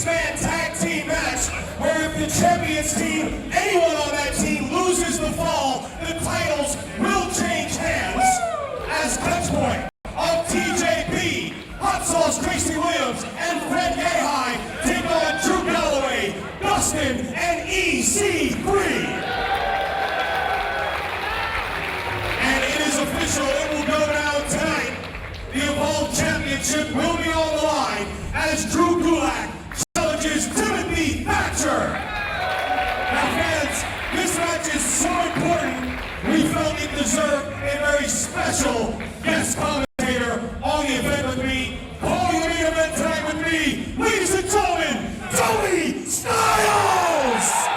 six-man tag team match where if the champions team, anyone on that team loses the fall, the titles will change hands. As Clutchpoint of TJP, Hot Sauce Tracy Williams, and Fred Gahai take on Drew Galloway, Dustin, and EC3. And it is official, it will go down tonight. The Evolve Championship will be on the line as Drew Gulak challenges Timothy Thatcher. Now fans, this match is so important, we felt it deserved a very special guest commentator on the event with me. Calling the main event tonight with me, ladies and gentlemen, Tony Styles!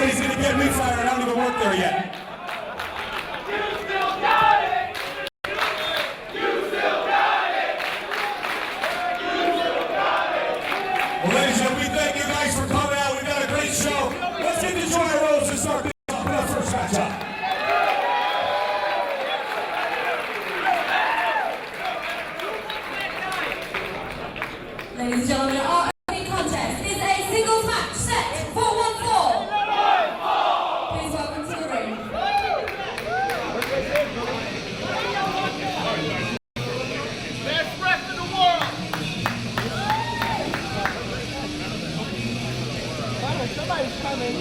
He's gonna get me fired. I don't even work there yet. You still got it. You still got it. You still got it. Well, ladies and gentlemen, we thank you guys for coming out. We've got a great show. Let's get to Joy Rose to start this off with our first matchup. Ladies and gentlemen, our opening contest is a singles match set for 1 fall. Please welcome to the ring. Best ref in the world. Somebody's coming.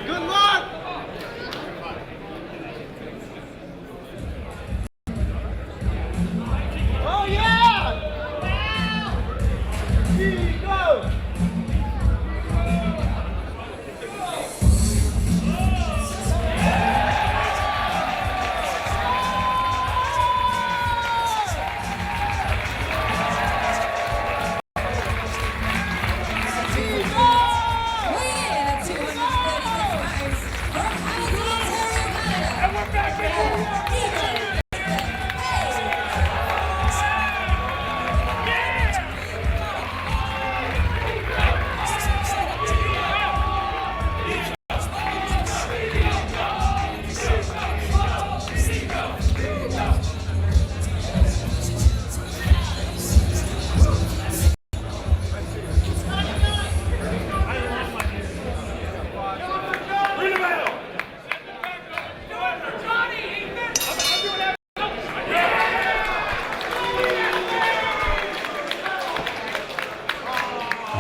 Good luck! Oh yeah! Here you go!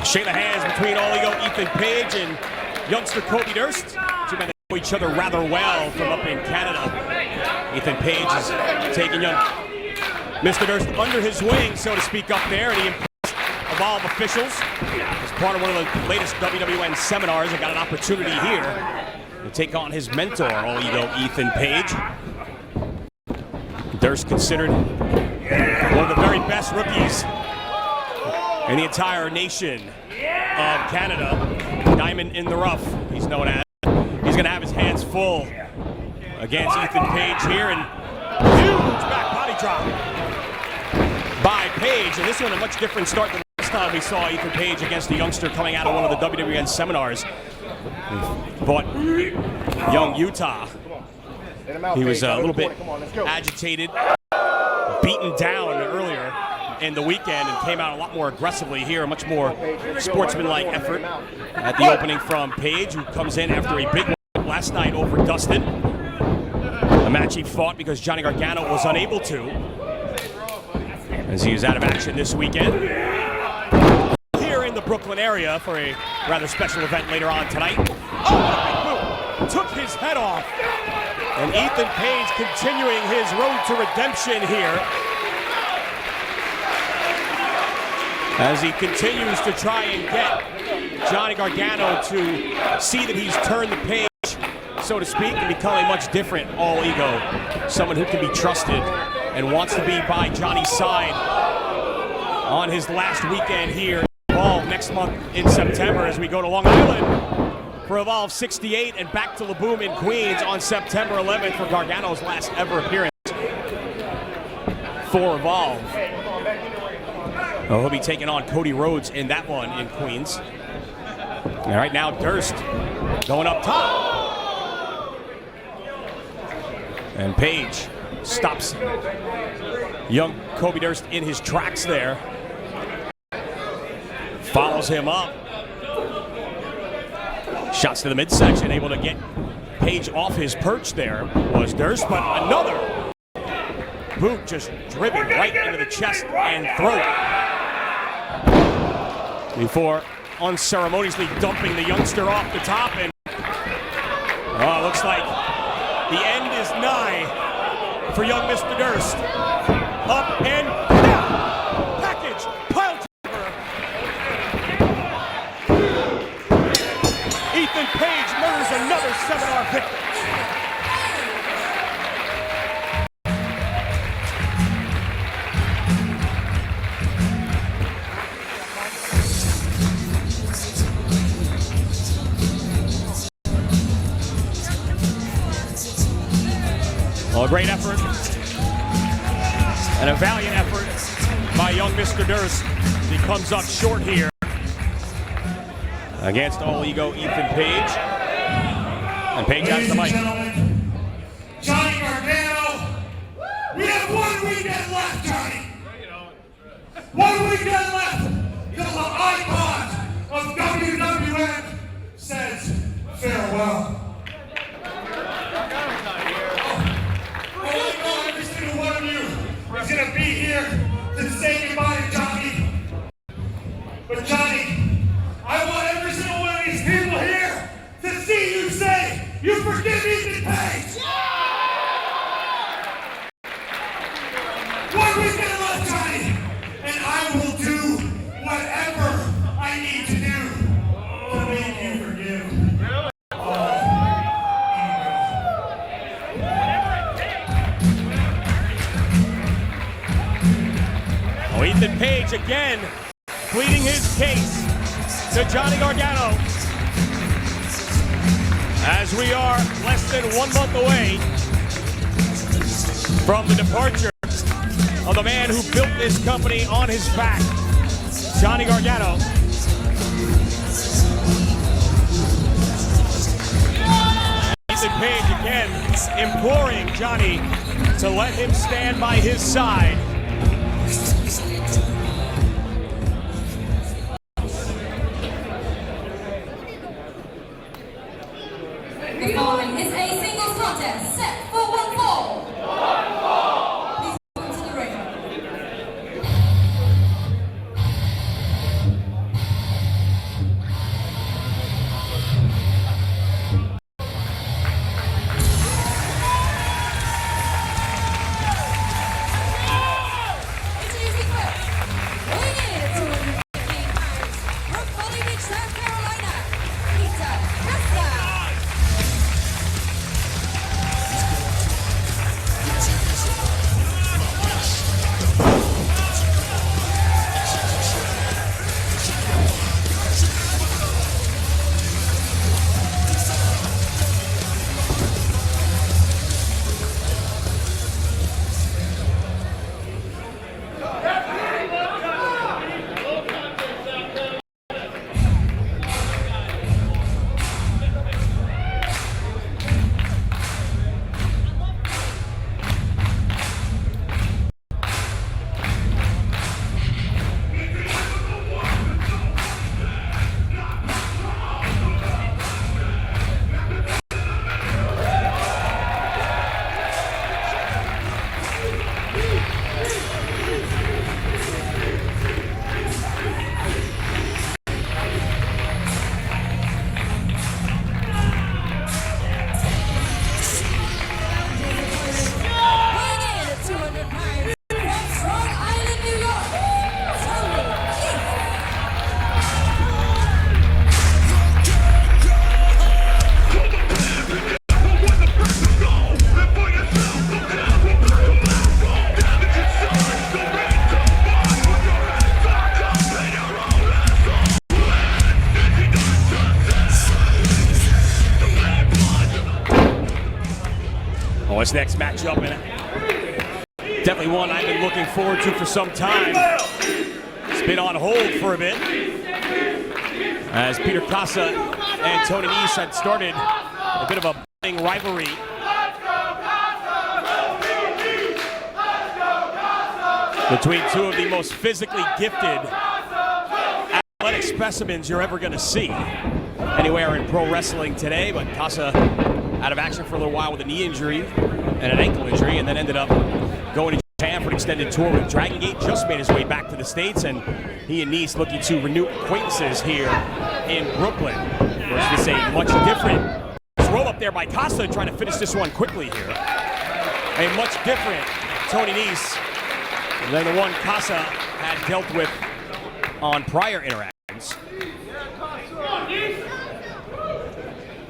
Shake the hands between Olio, Ethan Page, and youngster Kobe Durst. Two men that know each other rather well from up in Canada. Ethan Page is taking young Mr. Durst under his wing, so to speak, up there, and he impressed Evolve officials. As part of one of the latest WWN seminars, he got an opportunity here to take on his mentor, All Ego Ethan Page. Durst considered one of the very best rookies in the entire nation of Canada. Diamond in the rough, he's known as. He's going to have his hands full against Ethan Page here, and huge back body drop by Page. And this one a much different start than last time we saw Ethan Page against the youngster coming out of one of the WWN seminars. He fought young Utah. He was a little bit agitated, beaten down earlier in the weekend, and came out a lot more aggressively here. A much more sportsmanlike effort at the opening from Page, who comes in after a big win last night over Dustin. A match he fought because Johnny Gargano was unable to, as he is out of action this weekend. Here in the Brooklyn area for a rather special event later on tonight. Oh, big move. Took his head off. And Ethan Page continuing his road to redemption here, as he continues to try and get Johnny Gargano to see that he's turned the page, so to speak, and become a much different All Ego. Someone who can be trusted and wants to be by Johnny's side on his last weekend here in Evolve next month in September, as we go to Long Island for Evolve 68 and back to La Boom in Queens on September 11th for Gargano's last ever appearance for Evolve. He'll be taking on Cody Rhodes in that one in Queens. All right, now Durst going up top. And Page stops young Kobe Durst in his tracks there. Follows him up. Shots to the midsection, able to get Page off his perch there was Durst, but another boot just driven right into the chest and throat before unceremoniously dumping the youngster off the top. And looks like the end is nigh for young Mr. Durst. Up and down, package, pile driver. Ethan Page murders another seminar victim. Well, a great effort and a valiant effort by young Mr. Durst. He comes up short here against All Ego Ethan Page. And Page has the mic. Johnny Gargano, we have 1 weekend left, Johnny. 1 weekend left until the icon of WWN says farewell. Every single one of you is going to be here to say goodbye to Johnny. But Johnny, I want every single one of these people here to see you say, you forgive Ethan Page! 1 weekend left, Johnny, and I will do whatever I need to do to make you forgive. Ethan Page again pleading his case to Johnny Gargano, as we are less than 1 month away from the departure of the man who built this company on his back, Johnny Gargano. Ethan Page again imploring Johnny to let him stand by his side. The following is a singles contest set for 1 fall. Please welcome to the ring. Oh, this next matchup, and definitely one I've been looking forward to for some time. It's been on hold for a bit, as Peter Casa and Tony Nese had started a bit of a budding rivalry. Between two of the most physically gifted athletic specimens you're ever going to see anywhere in pro wrestling today. But Casa out of action for a little while with a knee injury and an ankle injury, and then ended up going to Japan for an extended tour with Dragon Gate. Just made his way back to the States, and he and Nese looking to renew acquaintances here in Brooklyn. Which is a much different roll up there by Casa, trying to finish this one quickly here. A much different Tony Nese than the one Casa had dealt with on prior interactions.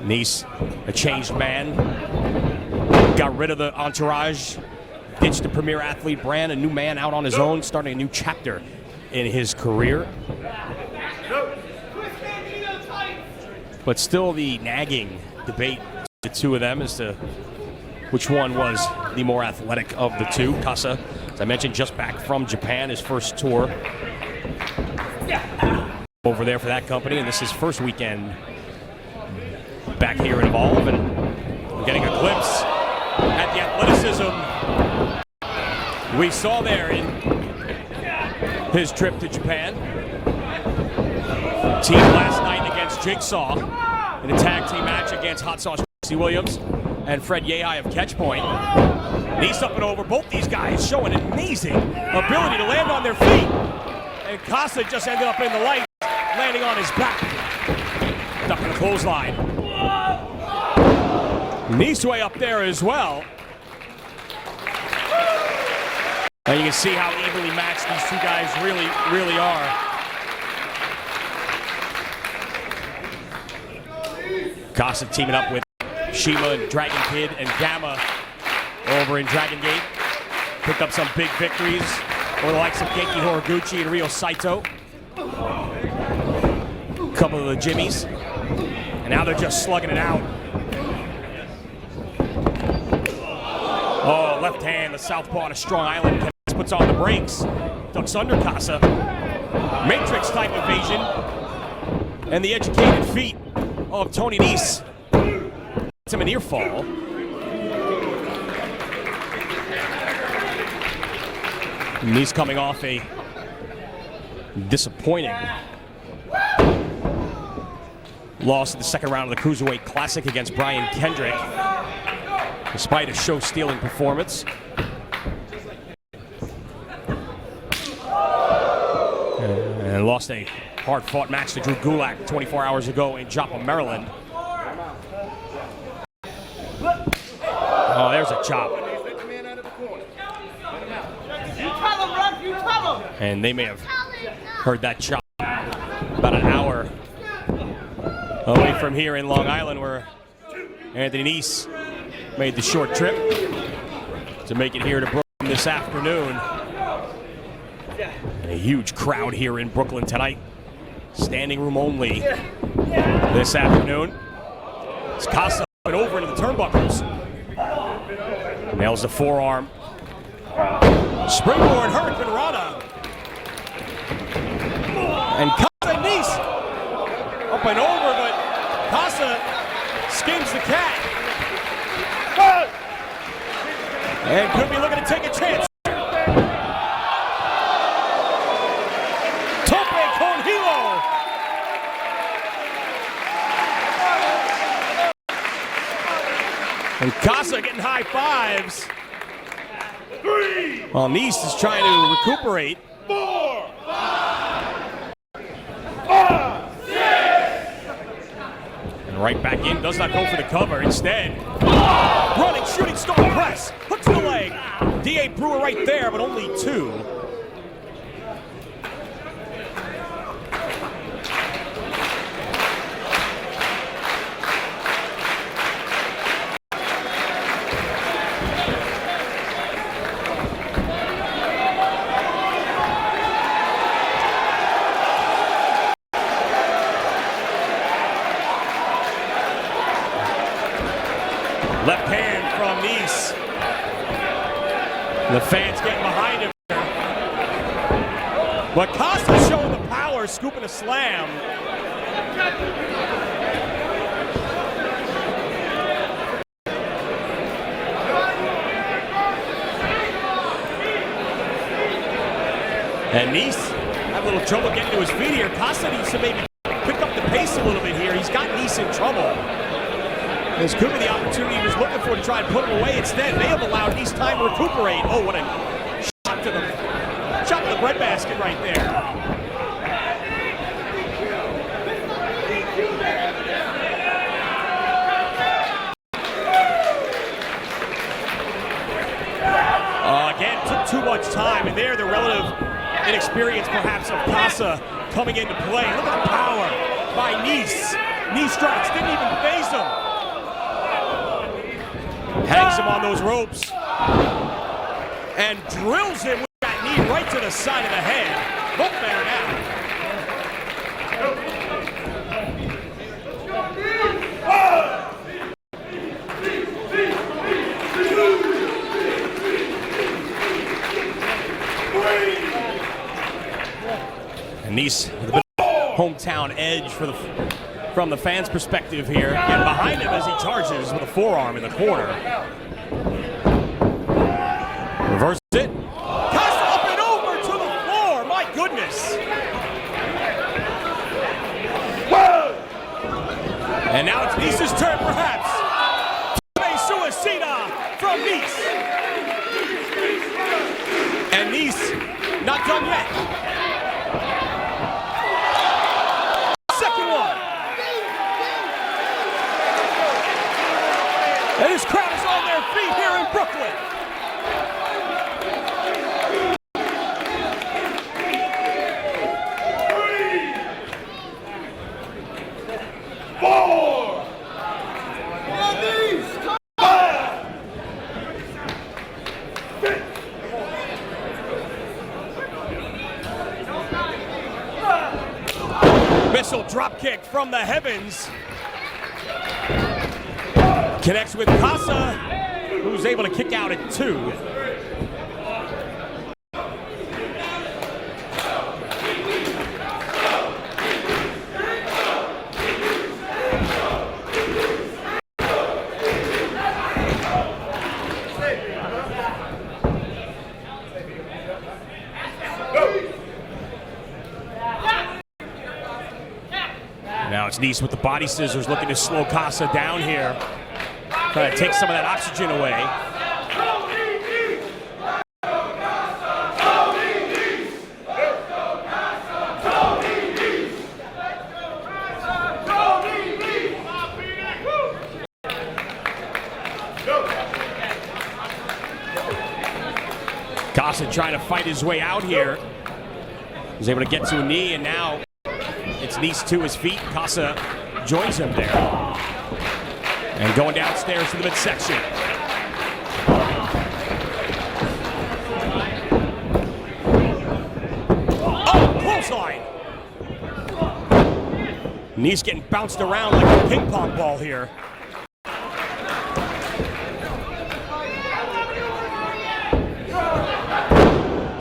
Nese, a changed man, got rid of the entourage, ditched the Premier Athlete brand, a new man out on his own, starting a new chapter in his career. But still the nagging debate, the two of them, as to which one was the more athletic of the two. Casa, as I mentioned, just back from Japan, his first tour over there for that company, and this is his first weekend back here in Evolve, and we're getting a glimpse at the athleticism we saw there in his trip to Japan. Team last night against Jigsaw in a tag team match against Hot Sauce Tracy Williams and Fred Yehai of Catchpoint. Nese up and over. Both these guys showing amazing ability to land on their feet. And Casa just ended up in the light, landing on his back. Ducking a clothesline. Nese way up there as well. And you can see how evenly matched these two guys really, really are. Casa teaming up with Shima and Dragon Kid and Gamma over in Dragon Gate. Picked up some big victories over the likes of Genki Horiguchi and Ryo Saito. A couple of the Jimmies. And now they're just slugging it out. Oh, left hand, the southpaw on a Strong Island. Puts on the brakes. Ducks under Casa. Matrix type evasion. And the educated feet of Tony Nese. It's him an ear fall. Nese coming off a disappointing loss in the second round of the Cruiserweight Classic against Brian Kendrick, despite a show-stealing performance. And lost a hard-fought match to Drew Gulak 24 hours ago in Joplin, Maryland. Oh, there's a chop. And they may have heard that chop about an hour away from here in Long Island, where Anthony Nese made the short trip to make it here to Brooklyn this afternoon. A huge crowd here in Brooklyn tonight. Standing room only this afternoon. It's Casa up and over into the turnbuckles. Nails the forearm. Springboard Hurricane Rana. And Casa Nese up and over, but Casa skins the cat. And could be looking to take a chance. And Casa getting high fives. While Nese is trying to recuperate. 4, 5, 6. And right back in, does not go for the cover. Instead, running, shooting star press. Hook to the leg. D.A. Brewer right there, but only 2. Left hand from Nice. The fans getting behind him. But Casa showing the power, scooping a slam. And Nice had a little trouble getting to his feet here. Casa needs to maybe pick up the pace a little bit here. He's got Nice in trouble. This could be the opportunity he was looking for to try and put him away. Instead, may have allowed Nice time to recuperate. Oh, what a shot to the breadbasket right there. Again, took too much time, and there the relative inexperience perhaps of Casa coming into play. Look at the power by Nice. Knee strikes, didn't even phase him. Hangs him on those ropes and drills him with that knee right to the side of the head. Both men are down. And Nice with a bit of hometown edge from the fans' perspective here. And behind him as he charges with a forearm in the corner. Reverse it. Casa up and over to the floor. My goodness. And now it's Nice's turn, perhaps. Suicida from Nice. And Nice not done yet. Second one. And his crowd is on their feet here in Brooklyn. Missile drop kick from the heavens. Connects with Casa, who's able to kick out at 2. Now it's Nice with the body scissors looking to slow Casa down here. Trying to take some of that oxygen away. Casa trying to fight his way out here. He's able to get to a knee, and now it's Nice to his feet. Casa joins him there. And going downstairs to the midsection. Oh, clothesline! Nice getting bounced around like a ping pong ball here.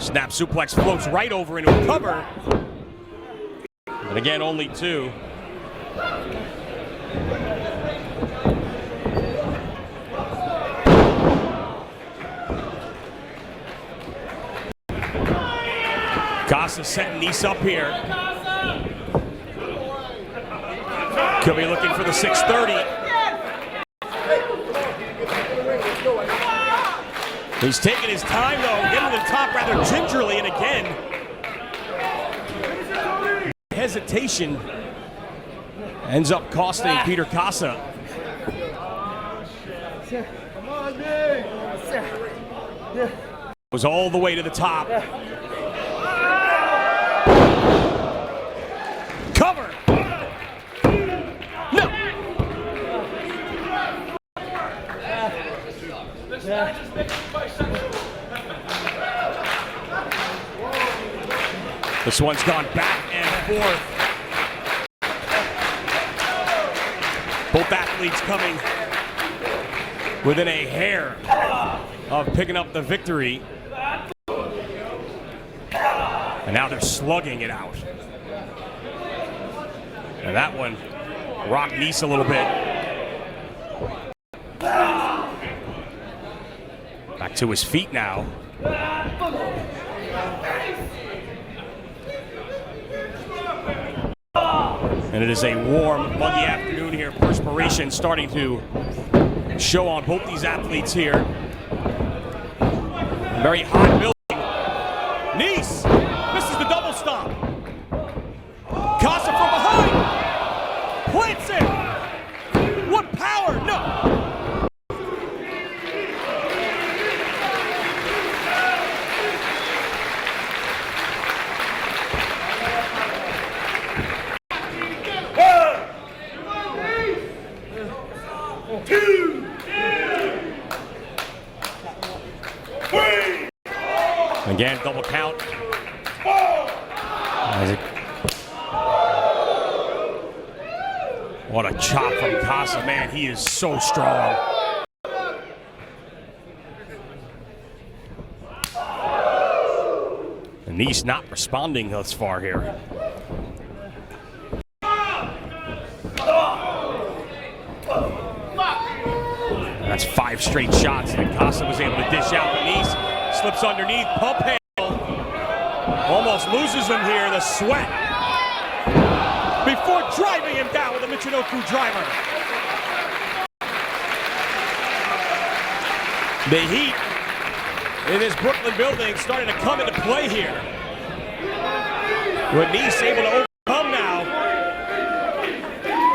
Snap suplex floats right over into a cover. But again, only 2. Casa setting Nice up here. Could be looking for the 630. He's taking his time, though, getting to the top rather gingerly, and again, hesitation ends up costing Peter Casa. Goes all the way to the top. Cover. No. This one's gone back and forth. Both athletes coming within a hair of picking up the victory. And now they're slugging it out. And that one rocked Nese a little bit. Back to his feet now. And it is a warm, muggy afternoon here. Perspiration starting to show on both these athletes here. Very hot building. Nese misses the double stomp. Casa from behind. Plants it. What power? No. Again, double count. What a chop from Casa, man. He is so strong. And Nese not responding thus far here. That's 5 straight shots that Casa was able to dish out. But Nese slips underneath, pump handle. Almost loses him here, the sweat. Before driving him down with a Michinoku driver. The heat in this Brooklyn building starting to come into play here. With Nese able to overcome now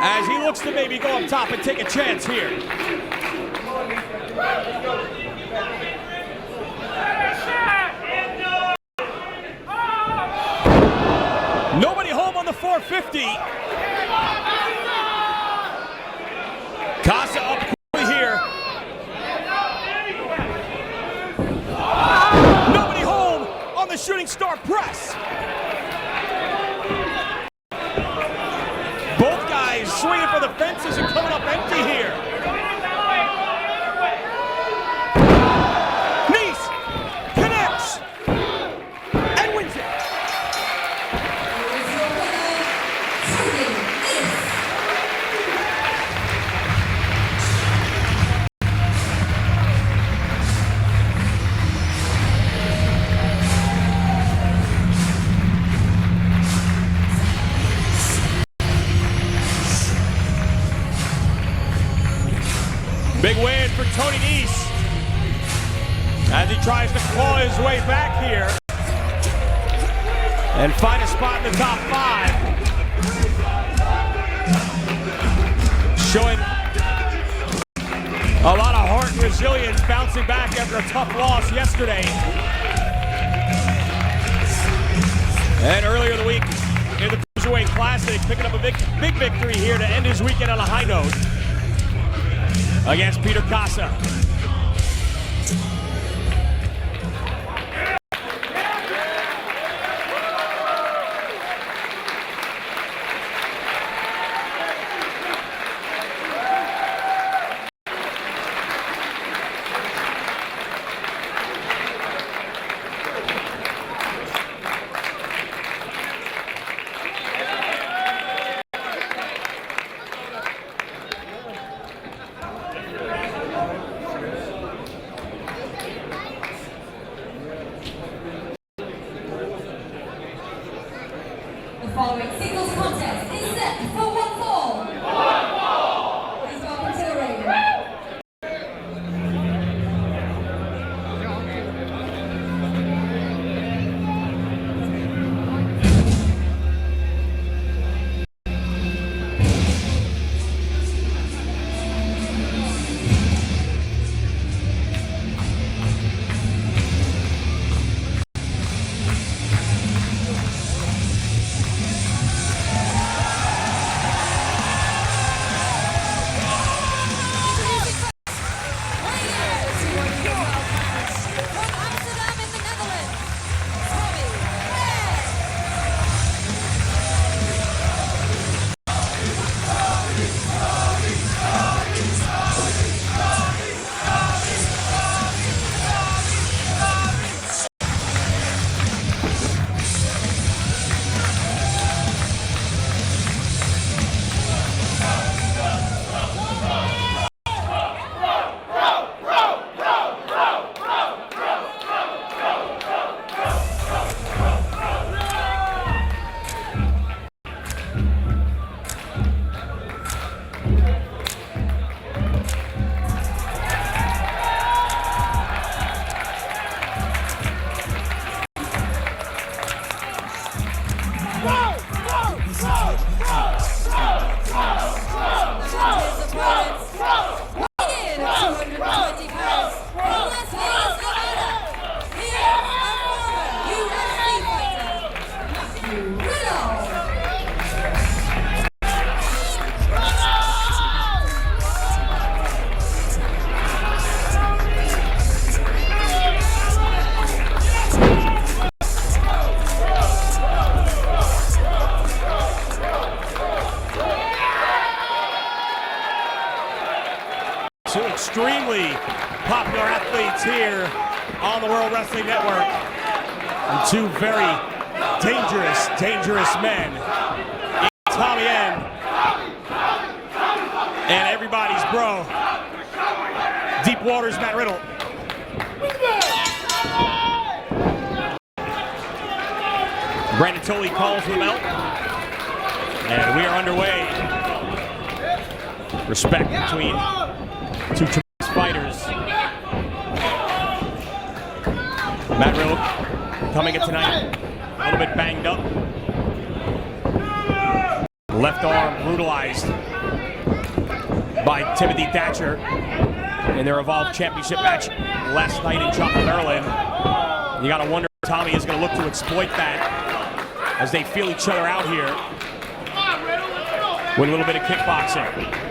as he looks to maybe go up top and take a chance here. Nobody home on the 450. Casa up quickly here. Nobody home on the shooting star press. Both guys swinging for the fences and coming up empty here. Nese connects and wins it. Big win for Tony Nese as he tries to claw his way back here and find a spot in the top 5. Showing a lot of heart and resilience, bouncing back after a tough loss yesterday. And earlier in the week in the Cruiserweight Classic, picking up a big victory here to end his weekend on a high note against Peter Casa. The following singles contest is set for 1 fall. Please welcome to the ring. two extremely popular athletes here on the World Wrestling Network. And two very dangerous men. Tommy End and everybody's bro, Deep Waters Matt Riddle. Brandon Tully calls for the belt. And we are underway. Respect between two tremendous fighters. Matt Riddle coming in tonight a little bit banged up. Left arm brutalized by Timothy Thatcher in their Evolve Championship match last night in Joplin, Maryland. You gotta wonder if Tommy is gonna look to exploit that as they feel each other out here with a little bit of kickboxing.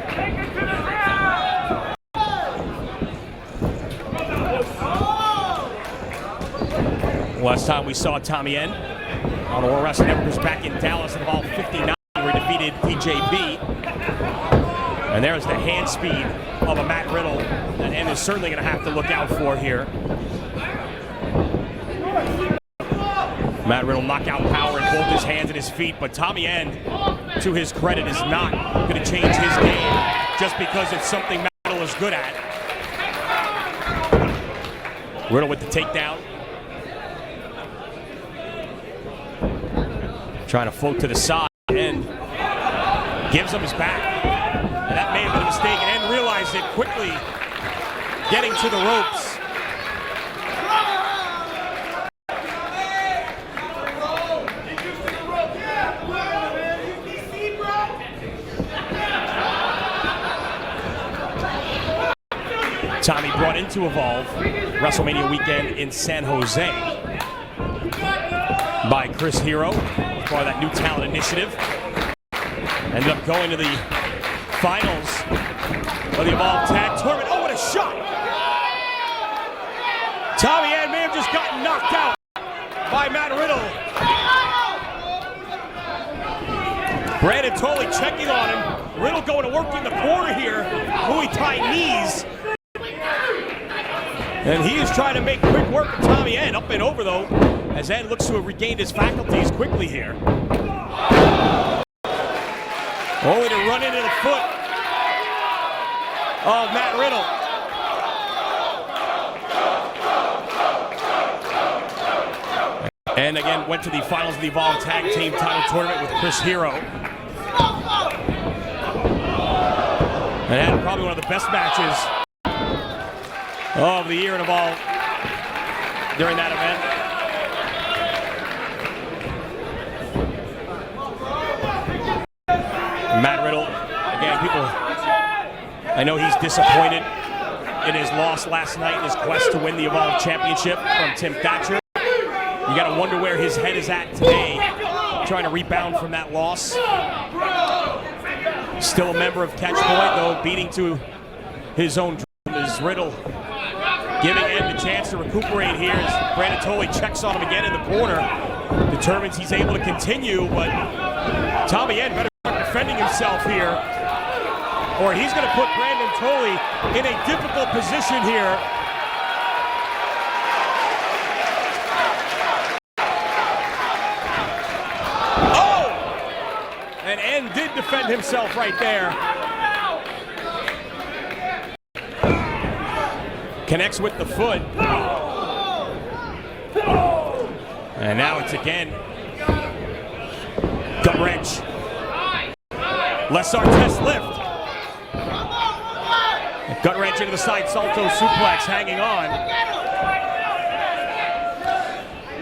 Last time we saw Tommy End on the World Wrestling Network was back in Dallas in Evolve 59, where he defeated PJB. And there's the hand speed of a Matt Riddle that End is certainly going to have to look out for here. Matt Riddle knockout power in both his hands and his feet, but Tommy End, to his credit, is not going to change his game just because it's something Matt Riddle is good at. Riddle with the takedown. Trying to float to the side, and gives him his back. And that may have been a mistake, and End realized it quickly, getting to the ropes. Tommy brought into Evolve WrestleMania weekend in San Jose by Chris Hero, part of that new talent initiative. Ended up going to the finals of the Evolve Tag Tournament. Oh, what a shot! Tommy End may have just gotten knocked out by Matt Riddle. Brandon Tully checking on him. Riddle going to work in the corner here. Muay Thai knees. And he is trying to make quick work of Tommy End. Up and over, though, as End looks to have regained his faculties quickly here. Only to run into the foot of Matt Riddle. And again, went to the finals of the Evolve Tag Team Title Tournament with Chris Hero. And had probably one of the best matches of the year in Evolve during that event. Matt Riddle, again, people, I know he's disappointed in his loss last night in his quest to win the Evolve Championship from Tim Thatcher. You gotta wonder where his head is at today, trying to rebound from that loss. Still a member of Catchpoint, though, beating to his own drum is Riddle. Giving End a chance to recuperate here as Brandon Tully checks on him again in the corner. Determines he's able to continue, but Tommy End better start defending himself here, or he's going to put Brandon Tully in a difficult position here. Oh! And End did defend himself right there. Connects with the foot. And now it's again. Gut wrench. Left Artest lift. Gut wrench into the side salto suplex, hanging on.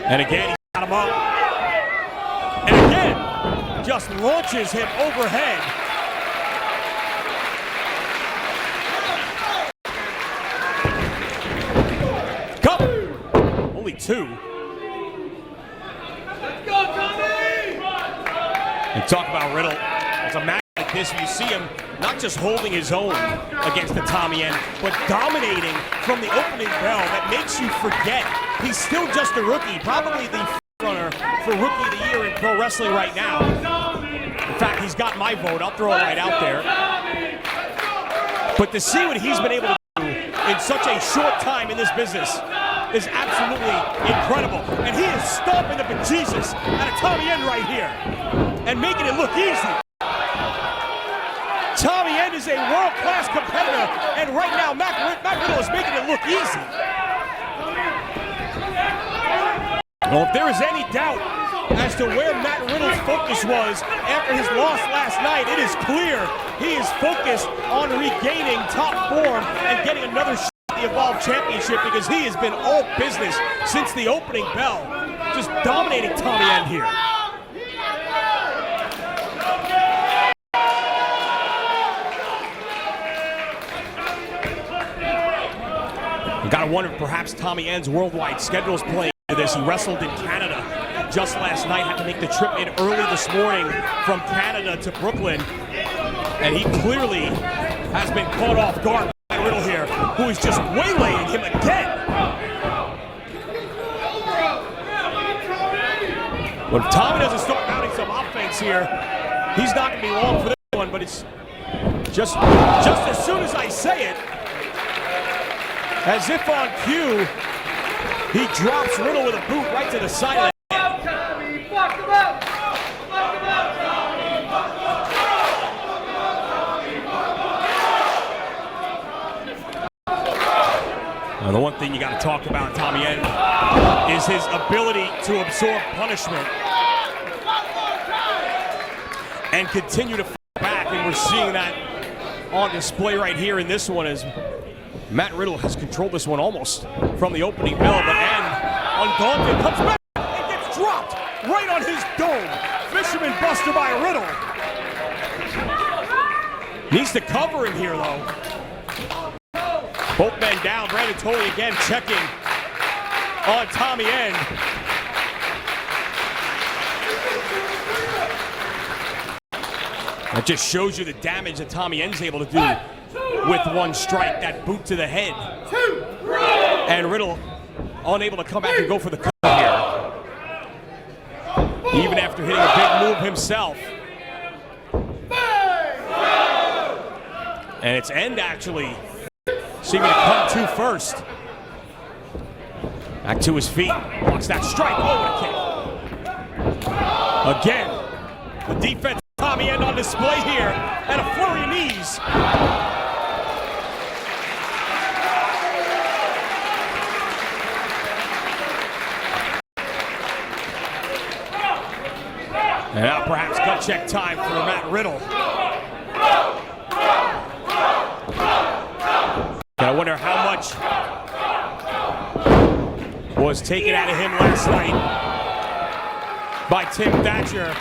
And again, he's got him up. And again, just launches him overhead. Only two. Let's go, Tommy! And talk about Riddle. It's a match like this, you see him not just holding his own against the Tommy End, but dominating from the opening bell that makes you forget he's still just a rookie, probably the runner for Rookie of the Year in pro wrestling right now. In fact, he's got my vote. I'll throw it right out there. But to see what he's been able to do in such a short time in this business is absolutely incredible. And he is stomping the bejesus out of Tommy End right here and making it look easy. Tommy End is a world-class competitor, and right now Matt Riddle is making it look easy. Well, if there is any doubt as to where Matt Riddle's focus was after his loss last night, it is clear he is focused on regaining top form and getting another shot at the Evolve Championship, because he has been all business since the opening bell, just dominating Tommy End here. You gotta wonder if perhaps Tommy End's worldwide schedule is playing into this. He wrestled in Canada just last night, had to make the trip in early this morning from Canada to Brooklyn, and he clearly has been caught off guard by Riddle here, who is just waylaying him again. When Tommy doesn't start mounting some offense here, he's not gonna be long for this one, but it's just as soon as I say it, as if on cue, he drops Riddle with a boot right to the side of the head. Now, the one thing you got to talk about, Tommy End, is his ability to absorb punishment and continue to fight back, and we're seeing that on display right here in this one as Matt Riddle has controlled this one almost from the opening bell, but End, undaunted, comes back and gets dropped right on his dome. Fisherman Buster by Riddle. Needs to cover him here, though. Both men down. Brandon Tully again checking on Tommy End. That just shows you the damage that Tommy End's able to do with one strike, that boot to the head. And Riddle unable to come back and go for the cover here. Even after hitting a big move himself. And it's End actually seeming to come to first. Back to his feet. Watch that strike. Oh, what a kick. Again, the defense of Tommy End on display here. And a flurry of knees. And now perhaps gut check time for Matt Riddle. I wonder how much was taken out of him last night by Tim Thatcher.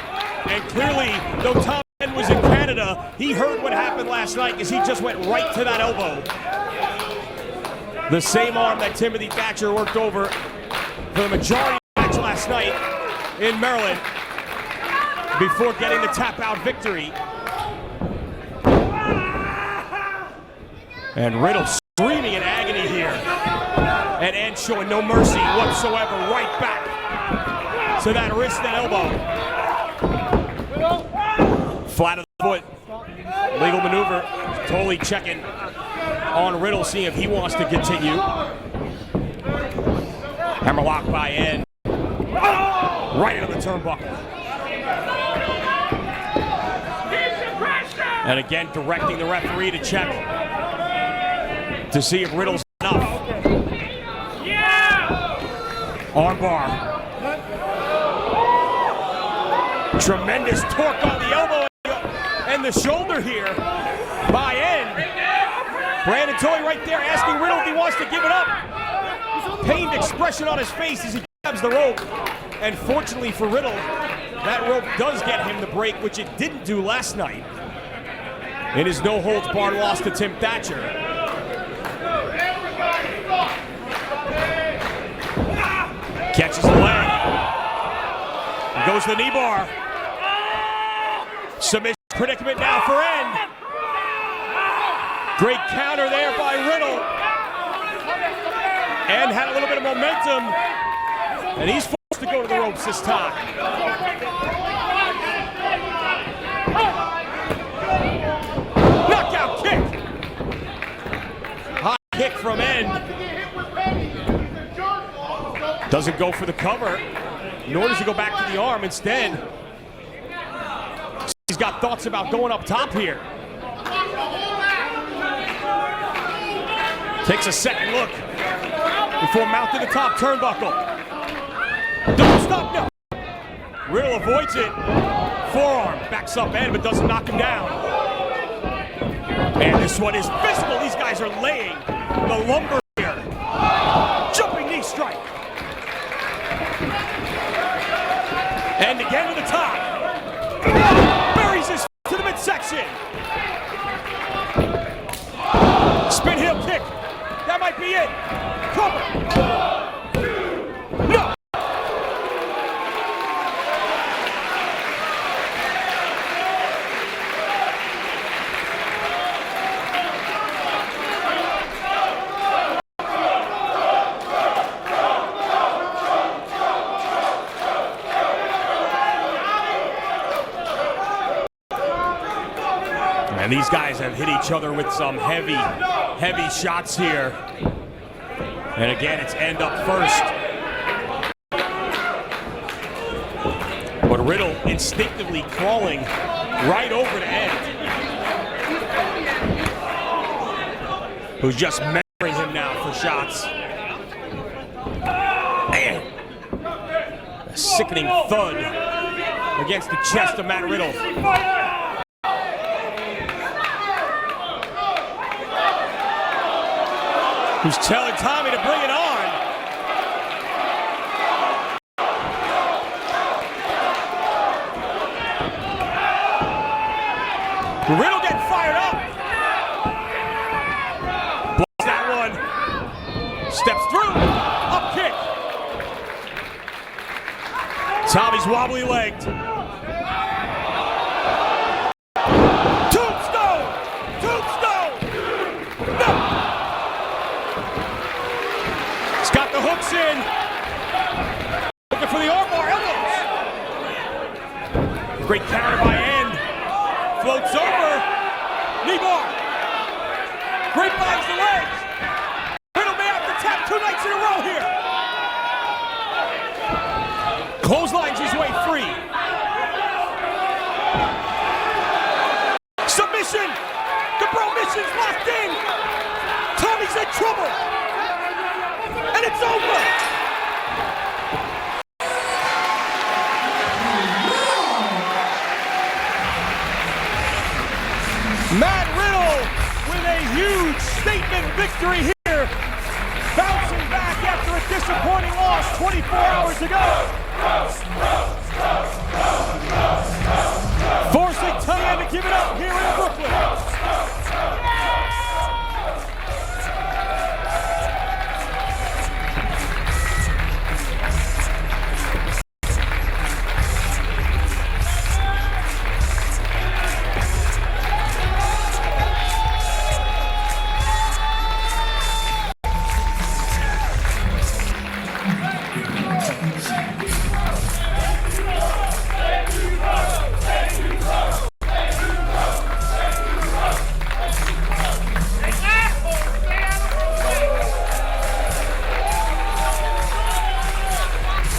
And clearly, though Tommy End was in Canada, he heard what happened last night as he just went right to that elbow. The same arm that Timothy Thatcher worked over for the majority of the match last night in Maryland before getting the tap-out victory. And Riddle screaming in agony here. And End showing no mercy whatsoever, right back to that wrist and elbow. Flat of the foot. Legal maneuver. Totally checking on Riddle, seeing if he wants to continue. Hammerlock by End. Right into the turnbuckle. And again, directing the referee to check to see if Riddle's enough. Armbar. Tremendous torque on the elbow and the shoulder here by End. Brandon Tully right there asking Riddle if he wants to give it up. Pained expression on his face as he grabs the rope. And fortunately for Riddle, that rope does get him the break, which it didn't do last night in his no-holds-barred loss to Tim Thatcher. Catches the leg. And goes to the knee bar. Submission predicament now for End. Great counter there by Riddle. End had a little bit of momentum, and he's forced to go to the ropes this time. Knockout kick. kick from End. Doesn't go for the cover, nor does he go back to the arm. Instead, he's got thoughts about going up top here. Takes a second look before mounting the top turnbuckle. Double stop, no. Riddle avoids it. Forearm backs up End, but doesn't knock him down. And this one is physical. These guys are laying the lumber here. Jumping knee strike. And again to the top. Buries his to the midsection. Spin heel kick. That might be it. Cover. No. And these guys have hit each other with some heavy shots here. And again, it's End up first. But Riddle instinctively crawling right over to End, who's just measuring him now for shots. Man. A sickening thud against the chest of Matt Riddle. Who's telling Tommy to bring it on. Riddle getting fired up. Blocks that one. Steps through. Up kick. Tommy's wobbly legged. Tombstone! Tombstone! No! Got the hooks in. Looking for the armbar, elbows. Great counter by End. Floats over. Knee bar. Great binds the legs. Riddle may have to tap 2 nights in a row here. Clotheslines his way free. Submission. The Bro Mission's locked in. Tommy's in trouble. And it's over! Matt Riddle with a huge statement victory here. Bouncing back after a disappointing loss 24 hours ago. Forcing Tommy to give it up here in Brooklyn.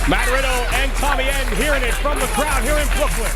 Matt Riddle and Tommy End hearing it from the crowd here in Brooklyn.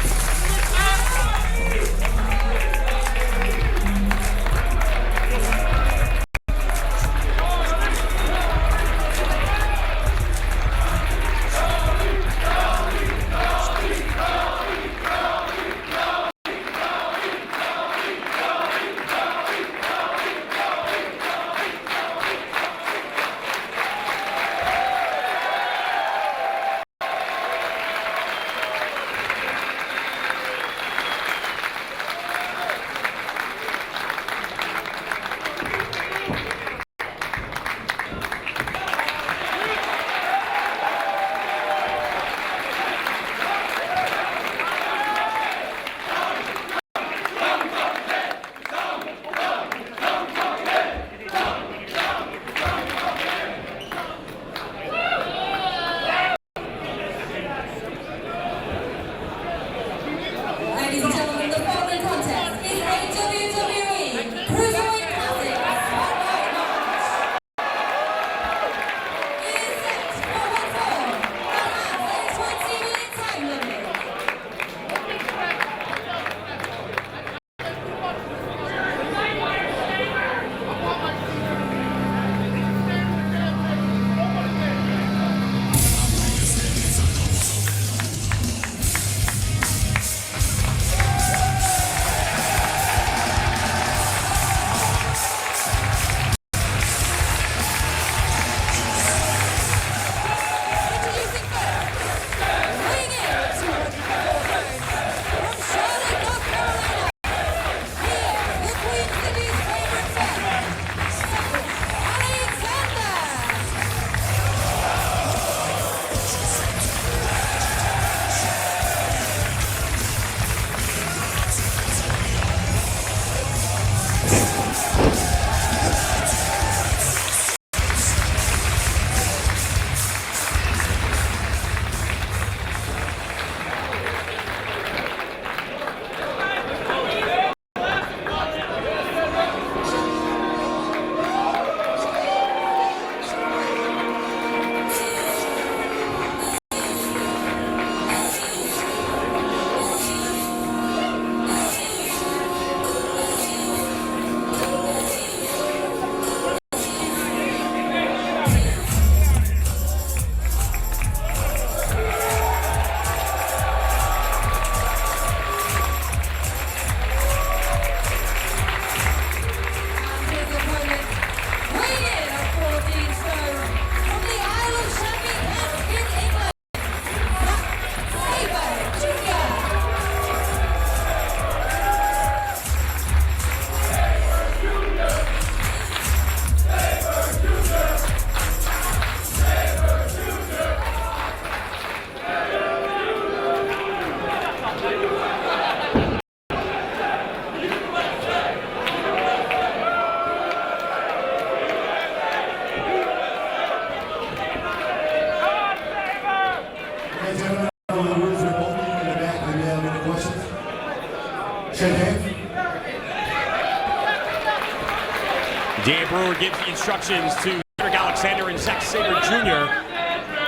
Dan Brewer gives the instructions to Cedric Alexander and Zack Sabre Jr.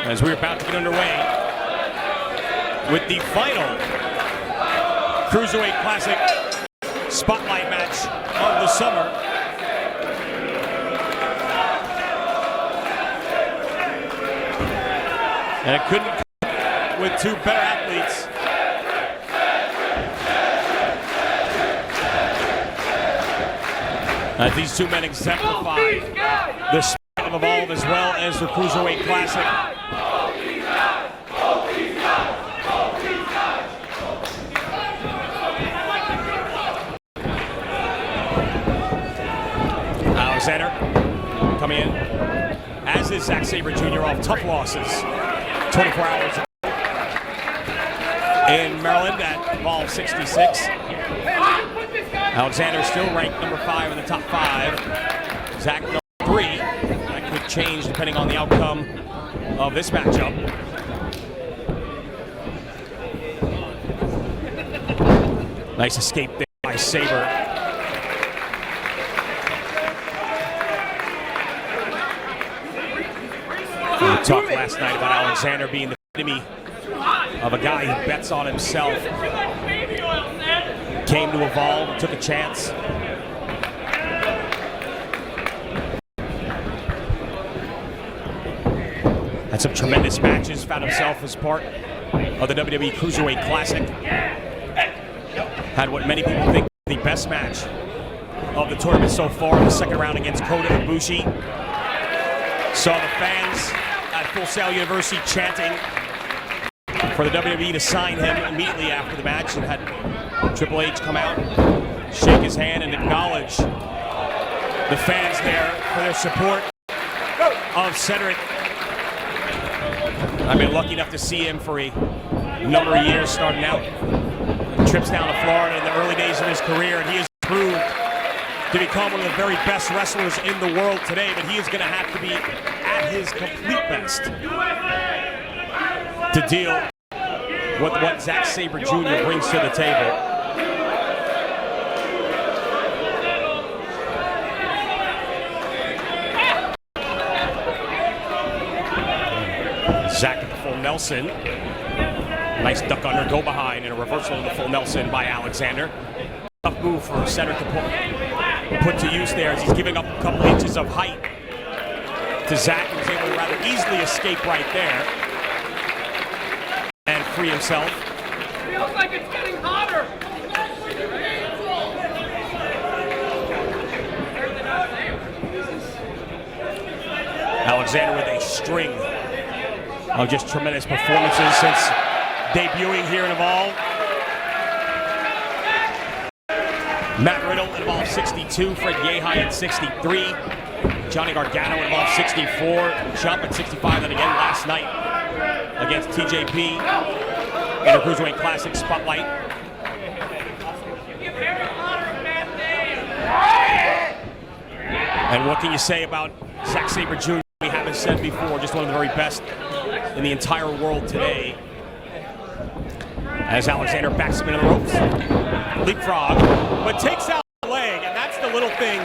as we're about to get underway with the final Cruiserweight Classic Spotlight match of the summer. And it couldn't come with two better athletes. As these two men exemplify the spirit of Evolve as well as the Cruiserweight Classic. Alexander coming in, as is Zack Sabre Jr. off tough losses 24 hours ago in Maryland at Evolve 66. Alexander still ranked number 5 in the top 5. Zack number 3. That could change depending on the outcome of this matchup. Nice escape there by Sabre. We talked last night about Alexander being the epitome of a guy who bets on himself. Came to Evolve, took a chance. Had some tremendous matches, found himself as part of the WWE Cruiserweight Classic. Had what many people think the best match of the tournament so far, the second round against Kota Ibushi. Saw the fans at Full Sail University chanting for the WWE to sign him immediately after the match, and had Triple H come out, shake his hand, and acknowledge the fans there for their support of Cedric. I've been lucky enough to see him for a number of years, starting out trips down to Florida in the early days of his career, and he has proved to become one of the very best wrestlers in the world today, but he is going to have to be at his complete best to deal with what Zack Sabre Jr. brings to the table. Zack at the full Nelson. Nice duck under, go behind, and a reversal of the full Nelson by Alexander. Tough move for Cedric to put to use there as he's giving up a couple inches of height to Zack, who's able to rather easily escape right there and free himself. Feels like it's getting hotter. Alexander with a string of just tremendous performances since debuting here in Evolve. Matt Riddle in Evolve 62, Fred Yehi at 63, Johnny Gargano in Evolve 64, Jump at 65, and again last night against TJP in the Cruiserweight Classic Spotlight. And what can you say about Zack Sabre Jr.? We haven't said before, just one of the very best in the entire world today. As Alexander backs him into the ropes. Leapfrog, but takes out the leg, and that's the little thing.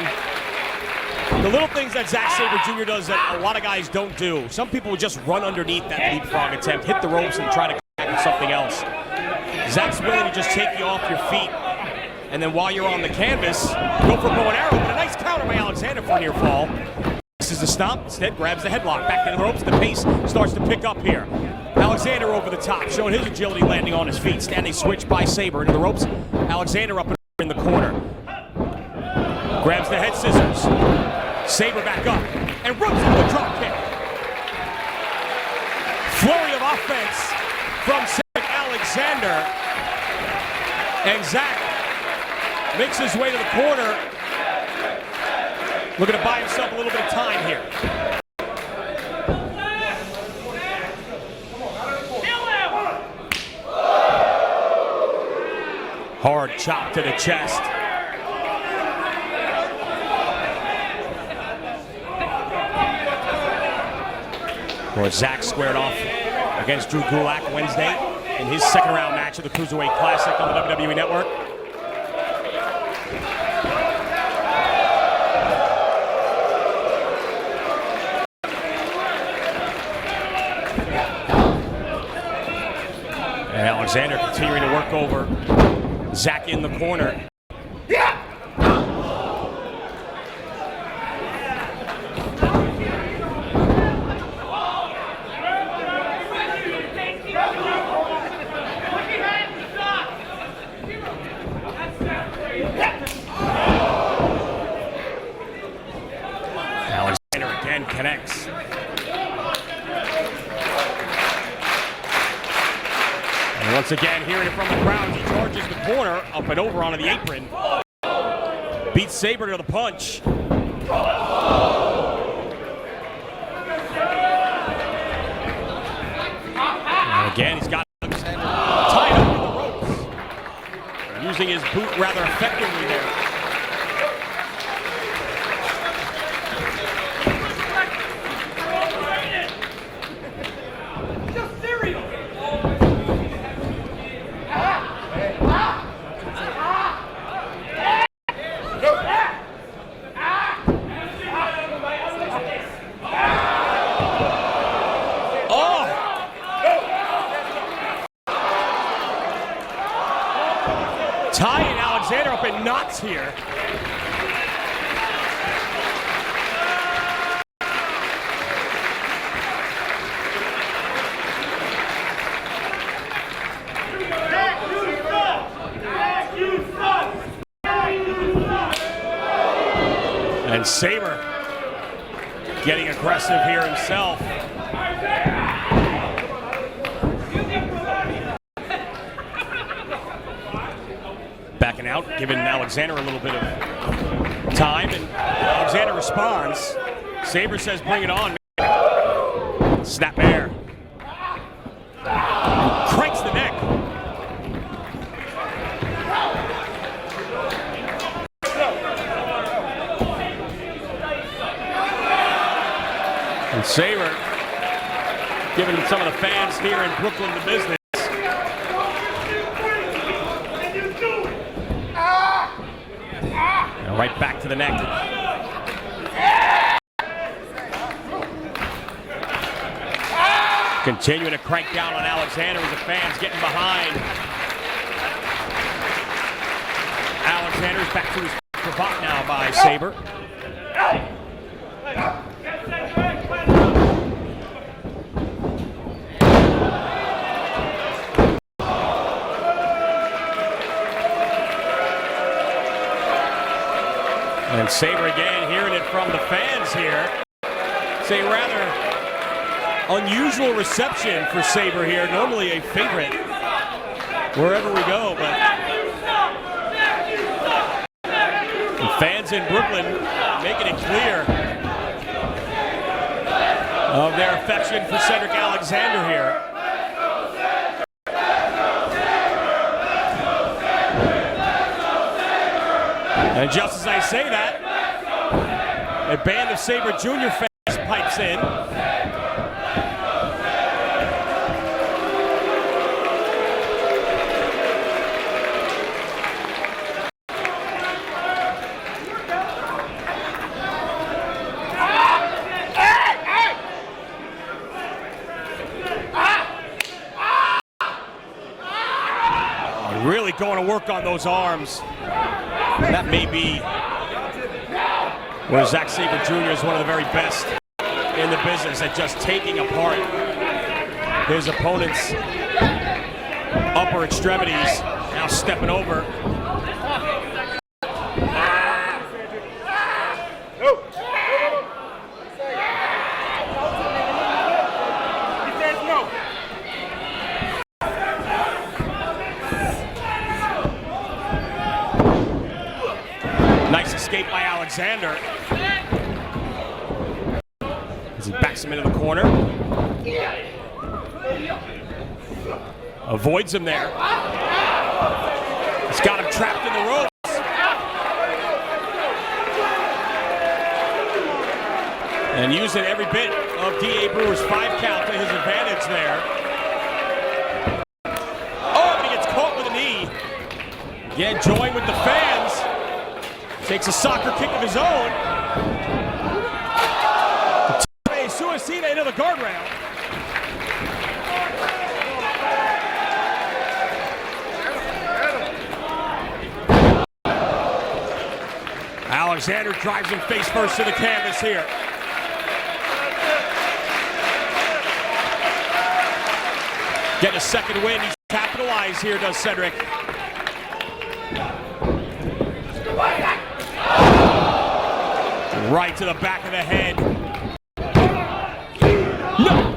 The little things that Zack Sabre Jr. does that a lot of guys don't do. Some people would just run underneath that leapfrog attempt, hit the ropes, and try to come back with something else. Zack's willing to just take you off your feet, and then while you're on the canvas, go for a bow and arrow, but a nice counter by Alexander for a near fall. This is a stomp, instead grabs the headlock, back into the ropes, the pace starts to pick up here. Alexander over the top, showing his agility, landing on his feet. Standing switch by Sabre into the ropes. Alexander up in the corner. Grabs the head scissors. Sabre back up and runs into the drop kick. Flurry of offense from Cedric Alexander. And Zack makes his way to the corner. Looking to buy himself a little bit of time here. Hard chop to the chest. Where Zack squared off against Drew Gulak Wednesday in his second round match of the Cruiserweight Classic on the WWE Network. Alexander continuing to work over Zach in the corner. Alexander again connects. And once again, hearing it from the crowd as he charges the corner, up and over onto the apron. Beats Sabre to the punch. And again, he's got Alexander tied up with the ropes. Using his boot rather effectively there. Tying Alexander up in knots here. And Sabre getting aggressive here himself. Backing out, giving Alexander a little bit of time, and Alexander responds. Sabre says, bring it on. Snap air. And cranks the neck. And Sabre giving some of the fans here in Brooklyn the business. And right back to the neck. Continuing to crank down on Alexander as the fans getting behind. Alexander's back to his cravat now by Sabre. And Sabre again hearing it from the fans here. It's a rather unusual reception for Sabre here. Normally a favorite wherever we go, but the fans in Brooklyn making it clear of their affection for Cedric Alexander here. And just as I say that, a band of Sabre Jr. fans pipes in. Really going to work on those arms. That may be where Zack Sabre Jr. is one of the very best in the business at just taking apart his opponent's upper extremities. Now stepping over. Nice escape by Alexander as he backs him into the corner. Avoids him there. He's got him trapped in the ropes. And using every bit of D.A. Brewer's 5 count to his advantage there. Oh, but he gets caught with a knee. Again, joined with the fans. Takes a soccer kick of his own. A suicida into the guardrail. Alexander drives him face first to the canvas here. Get a second win. He's capitalized here, does Cedric. Right to the back of the head. No!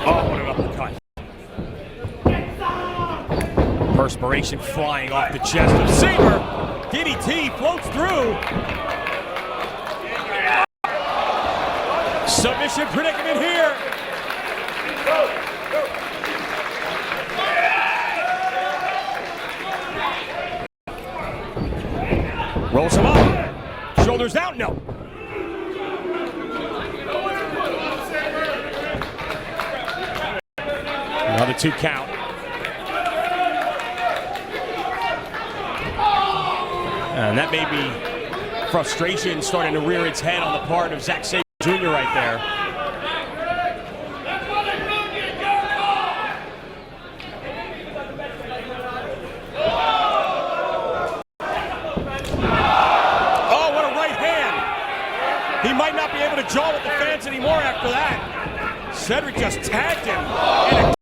Oh, what an uppercut. Perspiration flying off the chest of Sabre. DDT floats through. Submission predicament here. Rolls him up. Shoulders out, no. Another 2 count. And that may be frustration starting to rear its head on the part of Zack Sabre Jr. right there. Oh, what a right hand. He might not be able to jaw with the fans anymore after that. Cedric just tagged him. And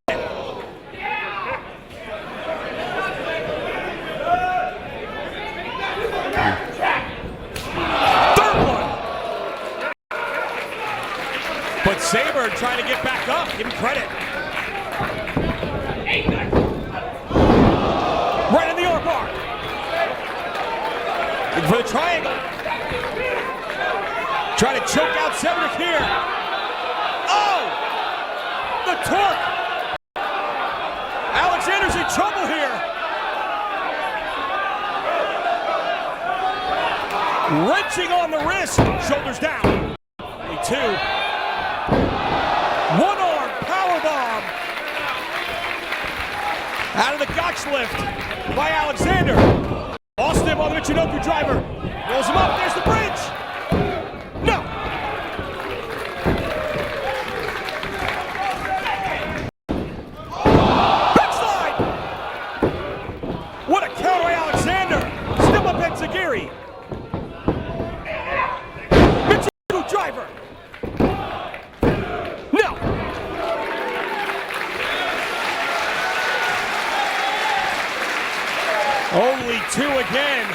but Sabre trying to get back up. Give him credit. Right in the arm bar. Looking for the triangle. Trying to choke out Cedric here. Oh! The torque. Alexander's in trouble here. Wrenching on the wrist. Shoulders down. Only 2. One arm power bomb out of the Gotch lift by Alexander. Lost him on the Michinoku driver. Rolls him up. There's the bridge. No. Backslide. What a counter by Alexander. Step up Enziguri. Michinoku driver. Only 2 again.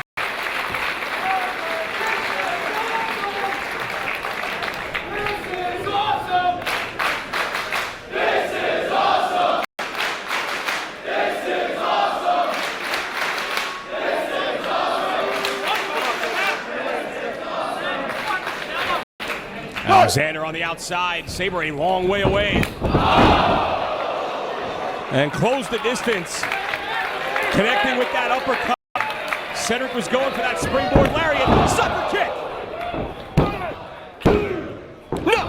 This is awesome! This is awesome! This is awesome! This is awesome! Alexander on the outside. Sabre a long way away. And closed the distance. Connecting with that uppercut. Cedric was going for that springboard lariat. Sucker kick. No.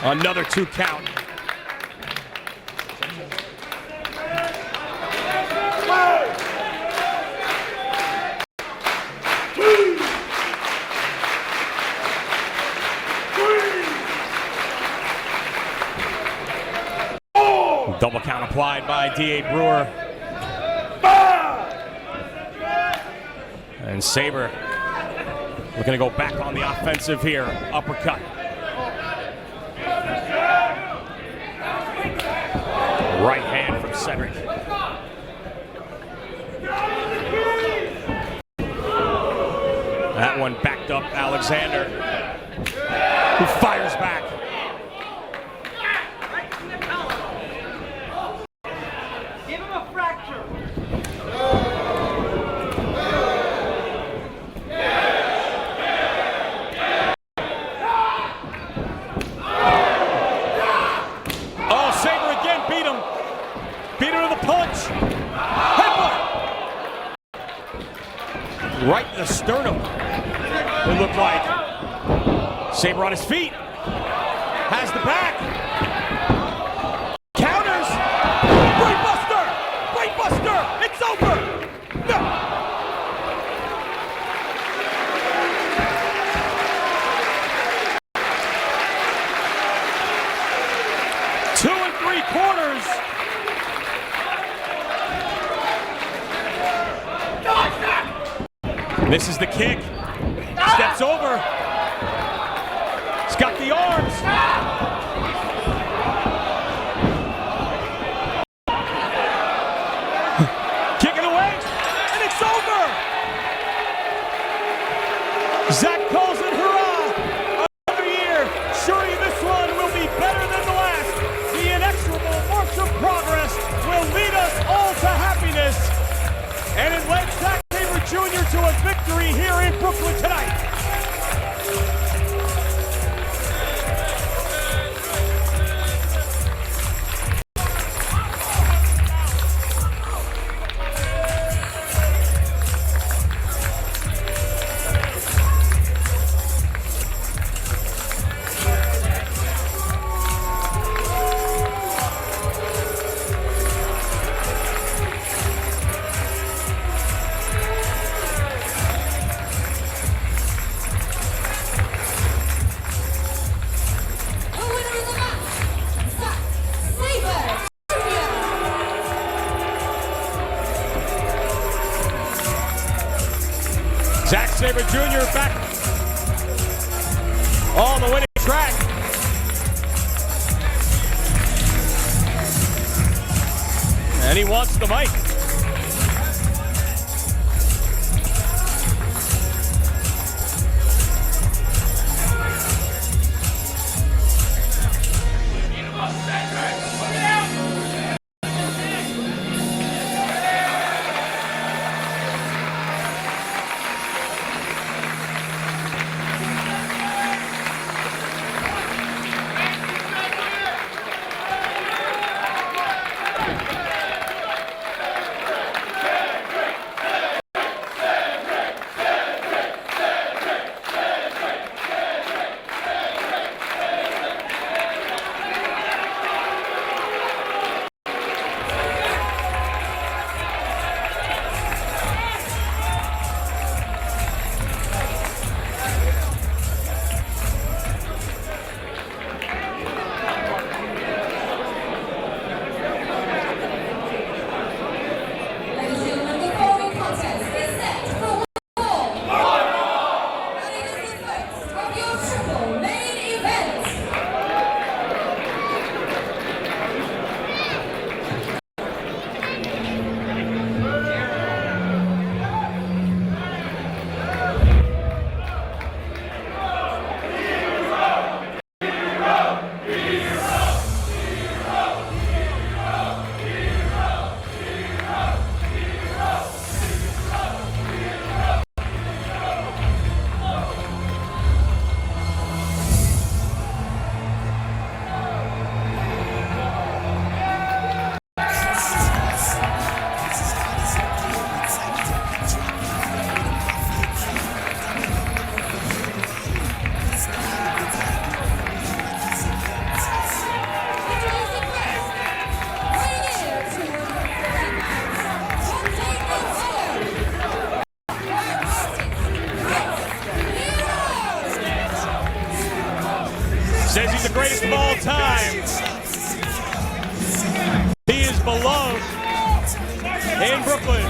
Another 2 count. Double count applied by D.A. Brewer. And Sabre looking to go back on the offensive here. Uppercut. Right hand from Cedric. That one backed up Alexander, who fires back. Give him a fracture. Oh, Sabre again beat him. Beat him to the punch. Headbutt. Right in the sternum. Sabre on his feet. Has the back. Counters. Brainbuster! Brainbuster! It's over! No! 2 3/4. Misses the kick. Steps over. He's got the arms. Kicking away, and it's over. Zach calls it hurrah. Another year. Surely this one will be better than the last. The inexorable march of progress will lead us all to happiness. And it led Zack Sabre Jr. to a victory here in Brooklyn tonight. The winner of the match, Zack Sabre Jr. Zack Sabre Jr. back on the winning track. And he wants the mic. Ladies and gentlemen, the following contest is set for one fall. And it is the first of your triple main event. Introducing first, weighing in at 230 pounds, from Dayton, Ohio, Grand Rapids, Says he's the greatest of all time. He is beloved in Brooklyn.